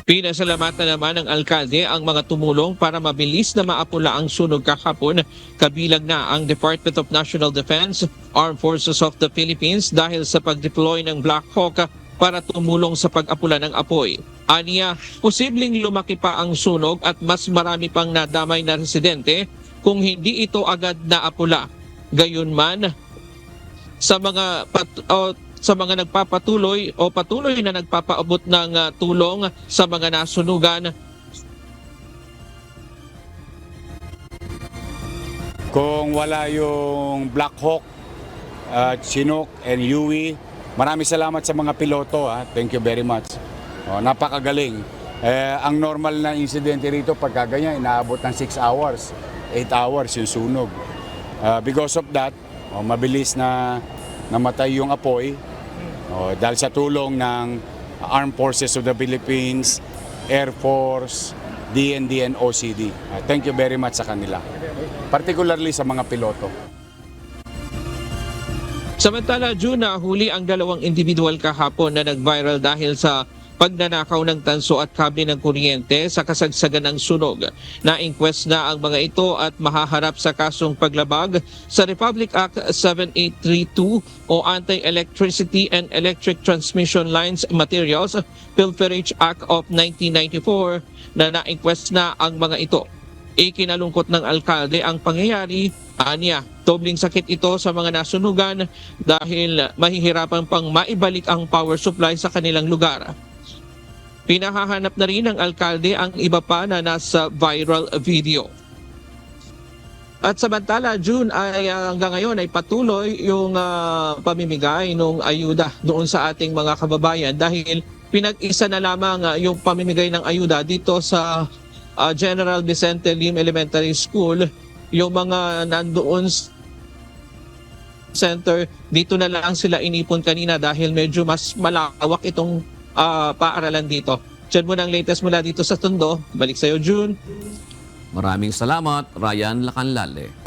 Pinasalamatan naman ng alkalde ang mga tumulong para mabilis na maapula ang sunog kahapon, kabilang na ang Department of National Defense, Armed Forces of the Philippines dahil sa pag-deploy ng Black Hawk para tumulong sa pag-apula ng apoy. Aniya, posibleng lumaki pa ang sunog at mas marami pang nadamay na residente kung hindi ito agad naapula. Gayunman, sa mga nagpapatuloy o patuloy na nagpapaabot ng tulong sa mga nasunugan. Kung wala yung Black Hawk, Chinook and Yui, maraming salamat sa mga piloto. Thank you very much. Napakagaling. Ang normal na insidente rito pagka ganyan, inaabot ng 6 hours, 8 hours yung sunog. Because of that, mabilis na namatay yung apoy dahil sa tulong ng Armed Forces of the Philippines, Air Force, DND and OCD. Thank you very much sa kanila, particularly sa mga piloto. Samantala, June, nahuli ang 2 individual kahapon na nag-viral dahil sa pagnanakaw ng tanso at kable ng kuryente sa kasagsagan ng sunog. Na-inquest na ang mga ito at mahaharap sa kasong paglabag sa Republic Act 7832 o Anti-Electricity and Electric Transmission Lines Materials Pilferage Act of 1994 na na-inquest na ang mga ito. Ikinalungkot ng alkalde ang pangyayari. Anya, dobling sakit ito sa mga nasunugan dahil mahihirapan pang maibalik ang power supply sa kanilang lugar. Pinahahanap na rin ng alkalde ang iba pa na nasa viral video. At samantala, June, ay hanggang ngayon ay patuloy yung pamimigay ng ayuda doon sa ating mga kababayan dahil pinag-isa na lamang yung pamimigay ng ayuda dito sa General Vicente Lim Elementary School. Yung mga nandoon center, dito na lang sila inipon kanina dahil medyo mas malawak itong paaralan dito. Diyan mo ang latest mula dito sa Tondo. Balik sa'yo, June. Maraming salamat, Ryan Lacanlale.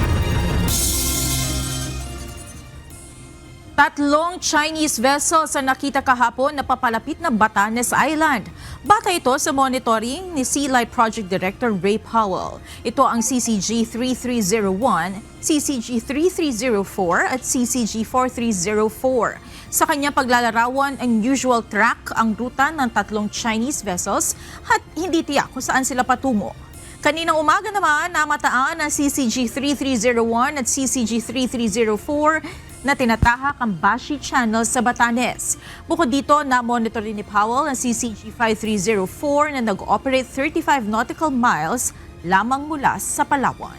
3 Chinese vessels ang nakita kahapon na papalapit na Batanes Island. Batay ito sa monitoring ni Sea Light Project Director Ray Powell. Ito ang CCG-3301, CCG-3304 at CCG-4304. Sa kanyang paglalarawan, unusual track ang ruta ng 3 Chinese vessels at hindi tiyak kung saan sila patungo. Kaninang umaga naman, namataan ang CCG-3301 at CCG-3304 na tinatahak ang Bashi Channel sa Batanes. Bukod dito, na-monitor ni Powell ang CCG-5304 na nag-operate 35 nautical miles lamang mula sa Palawan.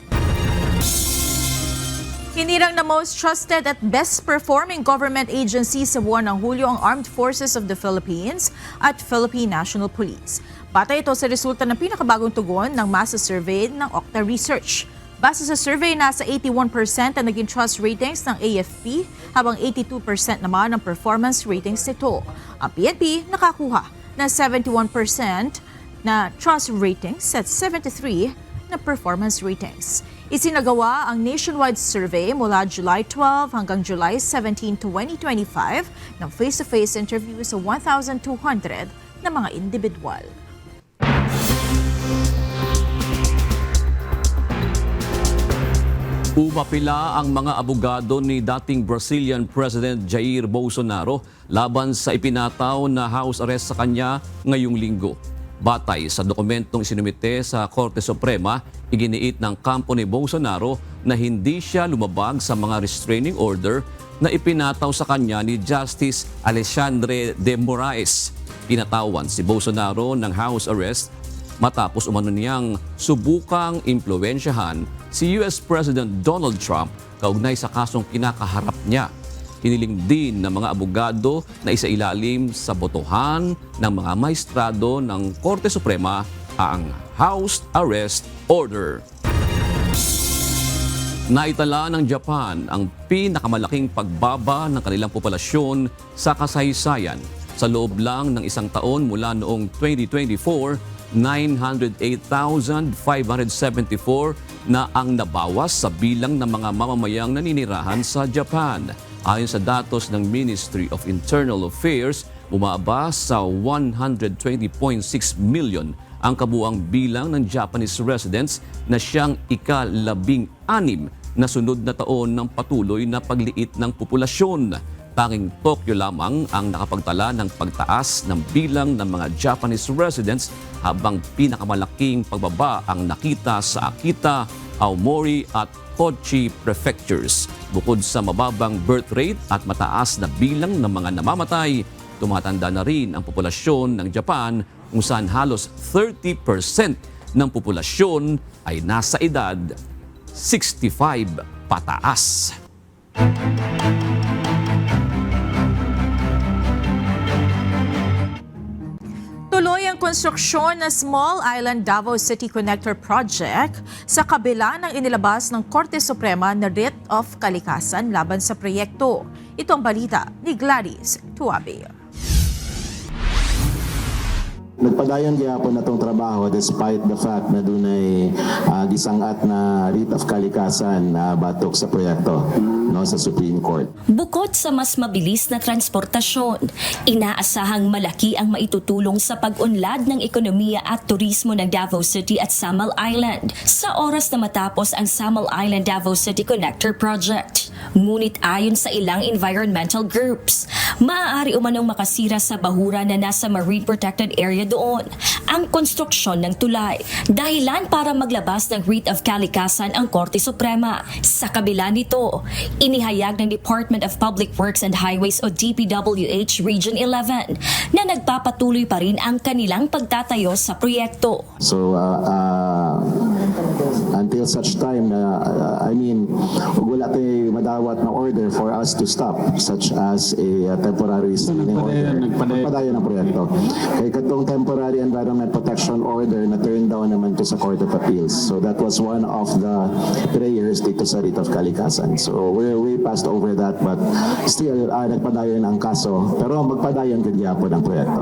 Hinirang na most trusted at best performing government agency sa buwan ng Hulyo ang Armed Forces of the Philippines at Philippine National Police. Batay ito sa resulta ng pinakabagong tugon ng masa survey ng Okta Research. Base sa survey, nasa 81% ang naging trust ratings ng AFP, habang 82% naman ang performance ratings nito. Ang PNP nakakuha ng 71% na trust ratings at 73% na performance ratings. Isinagawa ang nationwide survey mula July 12 hanggang July 17, 2025 ng face-to-face interview sa 1,200 na mga individual. Umapila ang mga abogado ni dating Brazilian President Jair Bolsonaro laban sa ipinataw na house arrest sa kanya ngayong linggo. Batay sa dokumentong isinumite sa Korte Suprema, iginiit ng kampo ni Bolsonaro na hindi siya lumabag sa mga restraining order na ipinataw sa kanya ni Justice Alexandre de Moraes. Pinatawan si Bolsonaro ng house arrest matapos umano niyang subukang impluwensyahan si US President Donald Trump kaugnay sa kasong kinakaharap niya. Hiniling din ng mga abogado na isailalim sa botohan ng mga maestrado ng Korte Suprema ang house arrest order. Naitala ng Japan ang pinakamalaking pagbaba ng kanilang populasyon sa kasaysayan. Sa loob lang ng isang taon mula noong 2024, 908,574 na ang nabawas sa bilang ng mga mamamayang naninirahan sa Japan. Ayon sa datos ng Ministry of Internal Affairs, bumaba sa 120.6 million ang kabuang bilang ng Japanese residents na siyang ika-16 na sunod na taon ng patuloy na pagliit ng populasyon. Tanging Tokyo lamang ang nakapagtala ng pagtaas ng bilang ng mga Japanese residents habang pinakamalaking pagbaba ang nakita sa Akita, Aomori at Kochi prefectures. Bukod sa mababang birth rate at mataas na bilang ng mga namamatay, tumatanda na rin ang populasyon ng Japan kung saan halos 30% ng populasyon ay nasa edad 65 pataas. Tuloy ang konstruksyon ng Small Island Davao City Connector Project sa kabila ng inilabas ng Korte Suprema na writ of kalikasan laban sa proyekto. Ito ang balita ni Gladys Tuabe. Nagpadayon gyapon natong trabaho despite the fact na dunay gisangat na writ of kalikasan na batok sa proyekto sa Supreme Court. Bukod sa mas mabilis na transportasyon, inaasahang malaki ang maitutulong sa pag-unlad ng ekonomiya at turismo ng Davao City at Samal Island sa oras na matapos ang Samal Island Davao City Connector Project. Ngunit ayon sa ilang environmental groups, maaari umanong makasira sa bahura na nasa Marine Protected Area doon ang konstruksyon ng tulay, dahilan para maglabas ng writ of kalikasan ang Korte Suprema. Sa kabila nito, inihayag ng Department of Public Works and Highways o DPWH Region 11 na nagpapatuloy pa rin ang kanilang pagtatayo sa proyekto. So until such time na wala tayo madawat na order for us to stop, such as a temporary restraining order, nagpadayon ng proyekto. Kaya katong temporary environment protection order na turn down naman to sa Court of Appeals. So that was one of the prayers dito sa writ of kalikasan. So we're way past over that, but still nagpadayon ang kaso, pero magpadayon gyapon ang proyekto.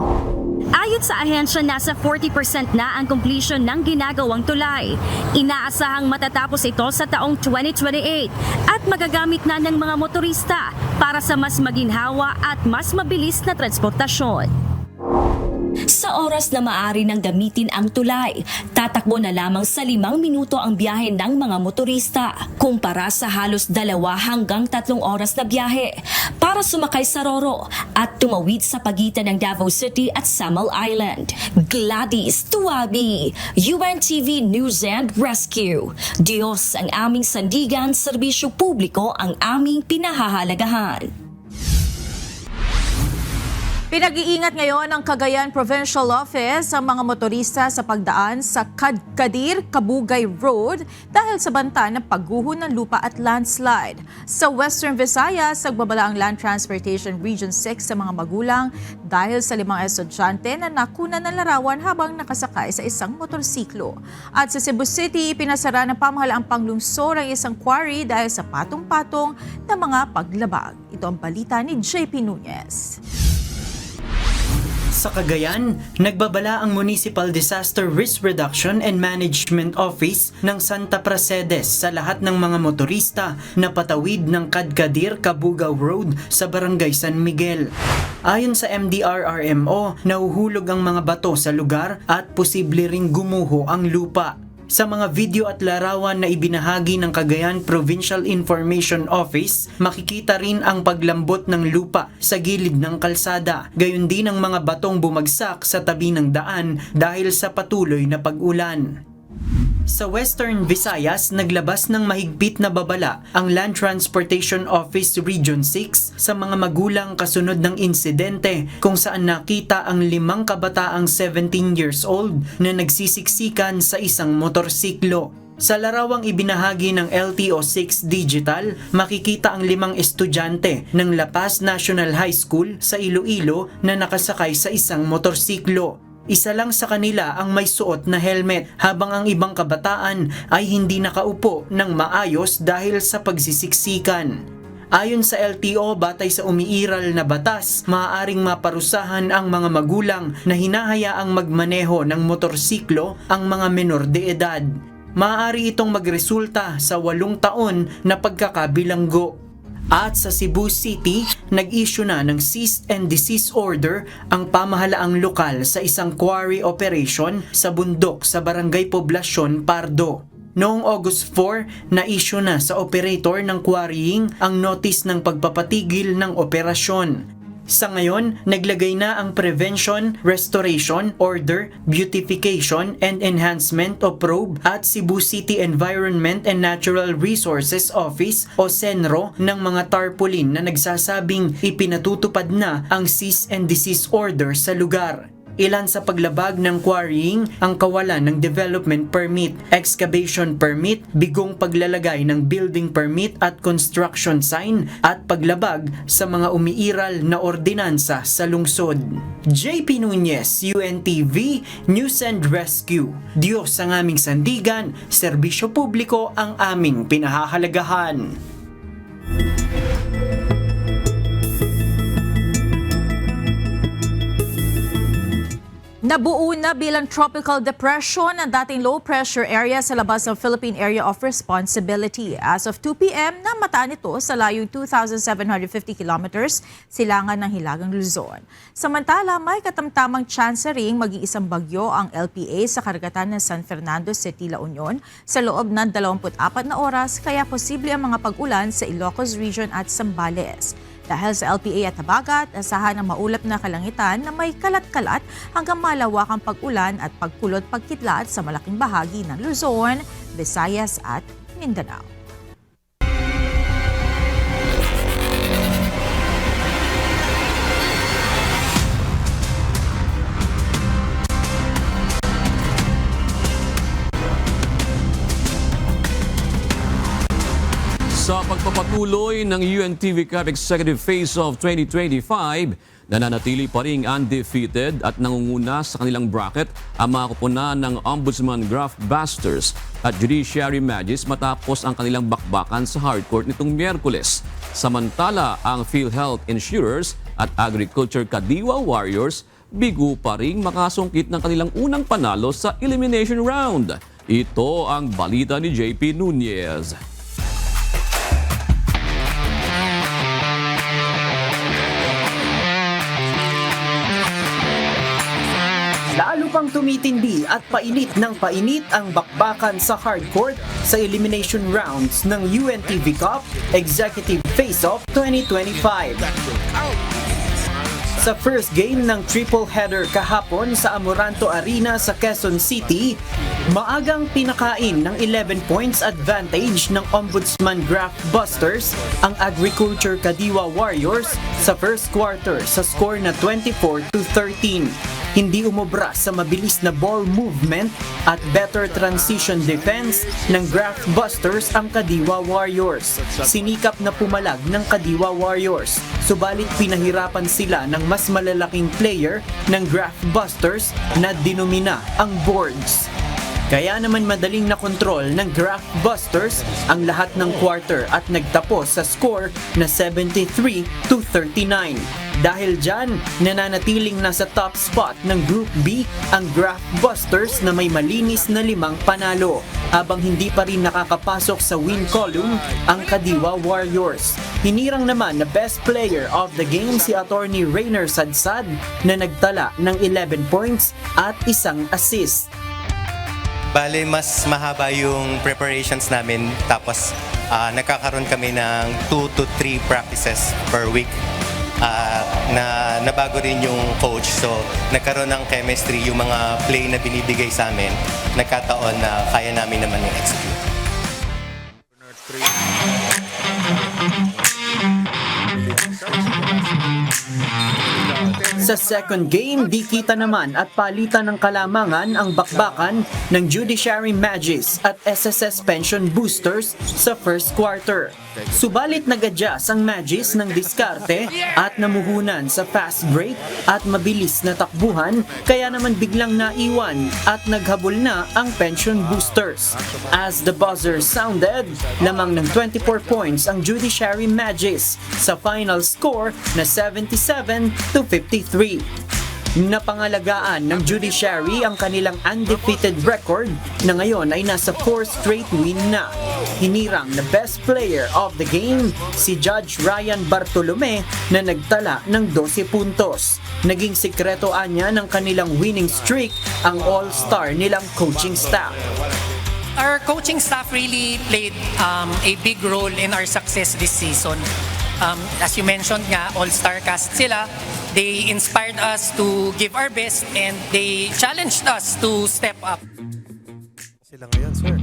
Ayon sa ahensya, nasa 40% na ang completion ng ginagawang tulay. Inaasahang matatapos ito sa taong 2028 at magagamit na ng mga motorista para sa mas maginhawa at mas mabilis na transportasyon. Sa oras na maaari nang gamitin ang tulay, tatakbo na lamang sa 5 minuto ang biyahe ng mga motorista kumpara sa halos 2 hanggang 3 oras na biyahe para sumakay sa Roro at tumawid sa pagitan ng Davao City at Samal Island. Gladys Tuabi, UNTV News and Rescue. Diyos ang aming sandigan, serbisyo publiko ang aming pinahahalagahan. Pinag-iingat ngayon ng Cagayan Provincial Office ang mga motorista sa pagdaan sa Kadkadir-Kabugay Road dahil sa banta ng pagguho ng lupa at landslide. Sa Western Visayas, nagbabala ang Land Transportation Region 6 sa mga magulang dahil sa 5 estudyante na nakuna ng larawan habang nakasakay sa isang motorsiklo. At sa Cebu City, pinasara ng pamahalaang panglungsod ang isang quarry dahil sa patong-patong na mga paglabag. Ito ang balita ni JP Nunez. Sa Cagayan, nagbabala ang Municipal Disaster Risk Reduction and Management Office ng Santa Pracedes sa lahat ng mga motorista na patawid ng Kadkadir-Kabugao Road sa Barangay San Miguel. Ayon sa MDRRMO, nahuhulog ang mga bato sa lugar at posible ring gumuho ang lupa. Sa mga video at larawan na ibinahagi ng Cagayan Provincial Information Office, makikita rin ang paglambot ng lupa sa gilid ng kalsada. Gayon din ang mga batong bumagsak sa tabi ng daan dahil sa patuloy na pag-ulan. Sa Western Visayas, naglabas ng mahigpit na babala ang Land Transportation Office Region 6 sa mga magulang kasunod ng insidente kung saan nakita ang 5 kabataang 17 years old na nagsisiksikan sa isang motorsiklo. Sa larawang ibinahagi ng LTO6 Digital, makikita ang 5 estudyante ng La Paz National High School sa Iloilo na nakasakay sa isang motorsiklo. Isa lang sa kanila ang may suot na helmet habang ang ibang kabataan ay hindi nakaupo ng maayos dahil sa pagsisiksikan. Ayon sa LTO, batay sa umiiral na batas, maaaring maparusahan ang mga magulang na hinahayaang magmaneho ng motorsiklo ang mga menor de edad. Maaari itong magresulta sa 8 taon na pagkakabilanggo. At sa Cebu City, nag-issue na ng cease and desist order ang pamahalaang lokal sa isang quarry operation sa bundok sa Barangay Poblacion, Pardo. Noong August 4, na-issue na sa operator ng quarrying ang notice ng pagpapatigil ng operasyon. Sa ngayon, naglagay na ang Prevention, Restoration, Order, Beautification, and Enhancement o PROBE at Cebu City Environment and Natural Resources Office o CENRO ng mga tarpaulin na nagsasabing ipinatutupad na ang cease and desist order sa lugar. Ilan sa paglabag ng quarrying ang kawalan ng development permit, excavation permit, bigong paglalagay ng building permit at construction sign at paglabag sa mga umiiral na ordinansa sa lungsod. JP Nunez, UNTV News and Rescue. Diyos ang aming sandigan, serbisyo publiko ang aming pinahahalagahan. Nabuo na bilang tropical depression ang dating low pressure area sa labas ng Philippine Area of Responsibility. As of 2 p.m., namataan ito sa layong 2,750 kilometers silangan ng Hilagang Luzon. Samantala, may katamtamang chance ring mag-iisang bagyo ang LPA sa karagatan ng San Fernando City, La Union sa loob ng 24 na oras, kaya posible ang mga pag-ulan sa Ilocos Region at Zambales. Dahil sa LPA at habagat, asahan ang maulap na kalangitan na may kalat-kalat hanggang malawakang pag-ulan at pagkulot-pagkidlat sa malaking bahagi ng Luzon, Visayas at Mindanao. Sa pagpapatuloy ng UNTV Cup Executive Face-Off 2025, nananatili pa ring undefeated at nangunguna sa kanilang bracket ang mga kupunan ng Ombudsman Graph Busters at Judiciary Magis matapos ang kanilang bakbakan sa hardcourt nitong Miyerkules. Samantala, ang PhilHealth Insurers at Agriculture Kadiwa Warriors bigo pa ring makasungkit ng kanilang unang panalo sa elimination round. Ito ang balita ni JP Nunez. Lalo pang tumitindi at painit ng painit ang bakbakan sa hardcourt sa elimination rounds ng UNTV Cup Executive Face-Off 2025. Sa first game ng triple header kahapon sa Amoranto Arena sa Quezon City, maagang pinakain ng 11 points advantage ng Ombudsman Graph Busters ang Agriculture Kadiwa Warriors sa first quarter sa score na 24-13. Hindi umubra sa mabilis na ball movement at better transition defense ng Graph Busters ang Kadiwa Warriors. Sinikap na pumalag ng Kadiwa Warriors, subalit pinahirapan sila ng mas malalaking player ng Graph Busters na dinumina ang boards. Kaya naman madaling nakontrol ng Graph Busters ang lahat ng quarter at nagtapos sa score na 73-39. Dahil dyan, nananatiling nasa top spot ng Group B ang Graph Busters na may malinis na 5 panalo, habang hindi pa rin nakakapasok sa win column ang Kadiwa Warriors. Hinirang naman na best player of the game si Attorney Rainer Sadsad na nagtala ng 11 points at 1 assist. Bale, mas mahaba yung preparations namin, tapos nagkakaroon kami ng 2 to 3 practices per week. Na nabago rin yung coach, so nagkaroon ng chemistry yung mga play na binibigay sa amin. Nagkataon na kaya namin naman yung execute. Sa second game, di kita naman at palitan ng kalamangan ang bakbakan ng Judiciary Magis at SSS Pension Boosters sa first quarter. Subalit nag-adjust ang Magis ng diskarte at namuhunan sa fast break at mabilis na takbuhan, kaya naman biglang naiwan at naghabol na ang Pension Boosters. As the buzzer sounded, lamang ng 24 points ang Judiciary Magis sa final score na 77-53. Napangalagaan ng Judiciary ang kanilang undefeated record na ngayon ay nasa 4 straight win na. Hinirang na best player of the game si Judge Ryan Bartolome na nagtala ng 12 puntos. Naging sikreto anya ng kanilang winning streak ang all-star nilang coaching staff. Our coaching staff really played a big role in our success this season. As you mentioned nga, all-star cast sila. They inspired us to give our best and they challenged us to step up. Sila ngayon, sir.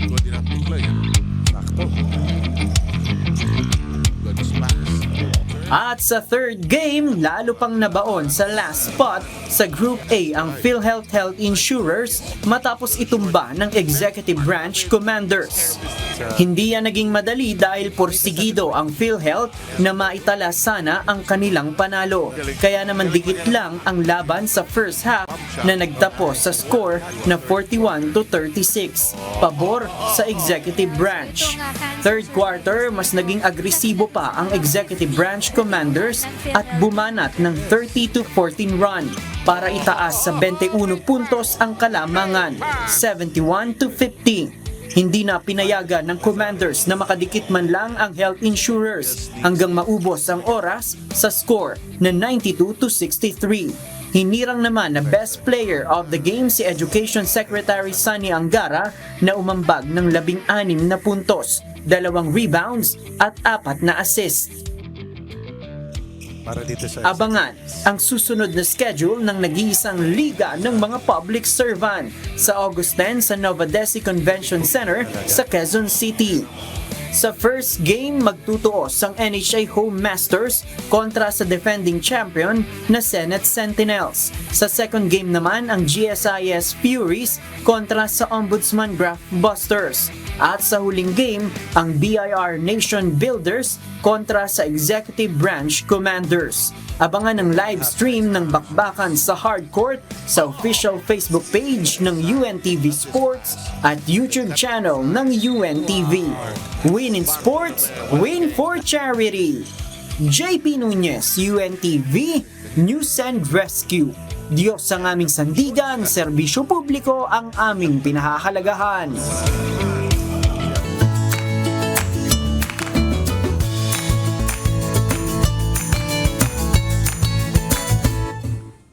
Good enough to play. Sakto. Good smash. At sa third game, lalo pang nabaon sa last spot sa Group A ang PhilHealth Health Insurers matapos itumba ng Executive Branch Commanders. Hindi yan naging madali dahil porsigido ang PhilHealth na maitala sana ang kanilang panalo. Kaya naman dikit lang ang laban sa first half na nagtapos sa score na 41-36, pabor sa executive branch. Third quarter, mas naging agresibo pa ang executive branch commanders at bumanat ng 30-14 run para itaas sa 21 puntos ang kalamangan, 71-15. Hindi na pinayagan ng commanders na makadikit man lang ang health insurers hanggang maubos ang oras sa score na 92-63. Hinirang naman na best player of the game si Education Secretary Sunny Angara na umambag ng 16 na puntos, 2 rebounds at 4 na assist. Para dito sa Abangan ang susunod na schedule ng nag-iisang liga ng mga public servant sa August 10 sa Nova Desi Convention Center sa Quezon City. Sa first game, magtutuos ang NHA Home Masters kontra sa defending champion na Senate Sentinels. Sa second game naman, ang GSIS Furies kontra sa Ombudsman Graph Busters. At sa huling game, ang BIR Nation Builders kontra sa Executive Branch Commanders. Abangan ang live stream ng bakbakan sa hardcourt sa official Facebook page ng UNTV Sports at YouTube channel ng UNTV. Win in sports, win for charity. JP Nunez, UNTV, News and Rescue. Diyos ang aming sandigan, serbisyo publiko ang aming pinahahalagahan.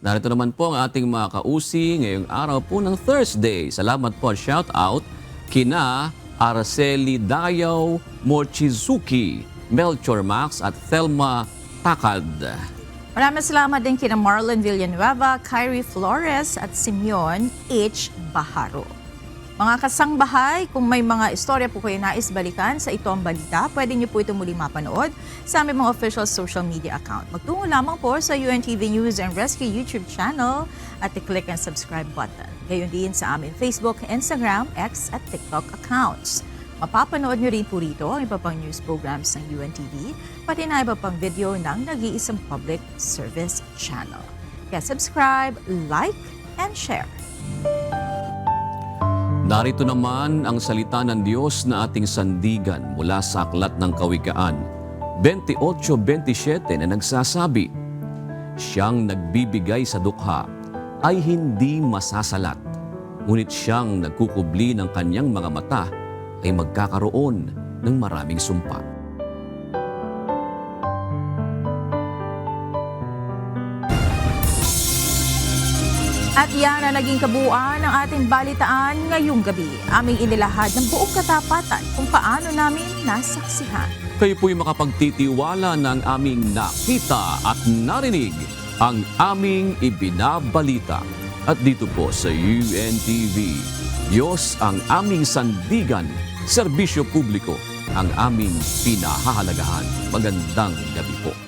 Narito naman po ang ating mga kausi ngayong araw po ng Thursday. Salamat po at shout out kina Araceli Dayaw Mochizuki, Melchor Max at Thelma Takad. Maraming salamat din kina Marlon Villanueva, Kyrie Flores at Simeon H. Baharo. Mga kasangbahay, kung may mga istorya po kayo nais balikan sa Ito ang Balita, pwede niyo po ito muli mapanood sa aming mga official social media account. Magtungo lamang po sa UNTV News and Rescue YouTube channel at i-click ang subscribe button. Gayon din sa aming Facebook, Instagram, X at TikTok accounts. Mapapanood niyo rin po rito ang iba pang news programs ng UNTV, pati na iba pang video ng nag-iisang public service channel. Kaya subscribe, like, and share. Narito naman ang salita ng Diyos na ating sandigan mula sa Aklat ng Kawikaan 28:27 na nagsasabi, "Siyang nagbibigay sa dukha ay hindi masasalat, ngunit siyang nagkukubli ng kanyang mga mata ay magkakaroon ng maraming sumpa." At yan ang naging kabuuan ng ating balitaan ngayong gabi. Aming inilahad ng buong katapatan kung paano namin nasaksihan. Kayo po'y makapagtitiwala ng aming nakita at narinig ang aming ibinabalita. At dito po sa UNTV, Diyos ang aming sandigan, serbisyo publiko ang aming pinahahalagahan. Magandang gabi po.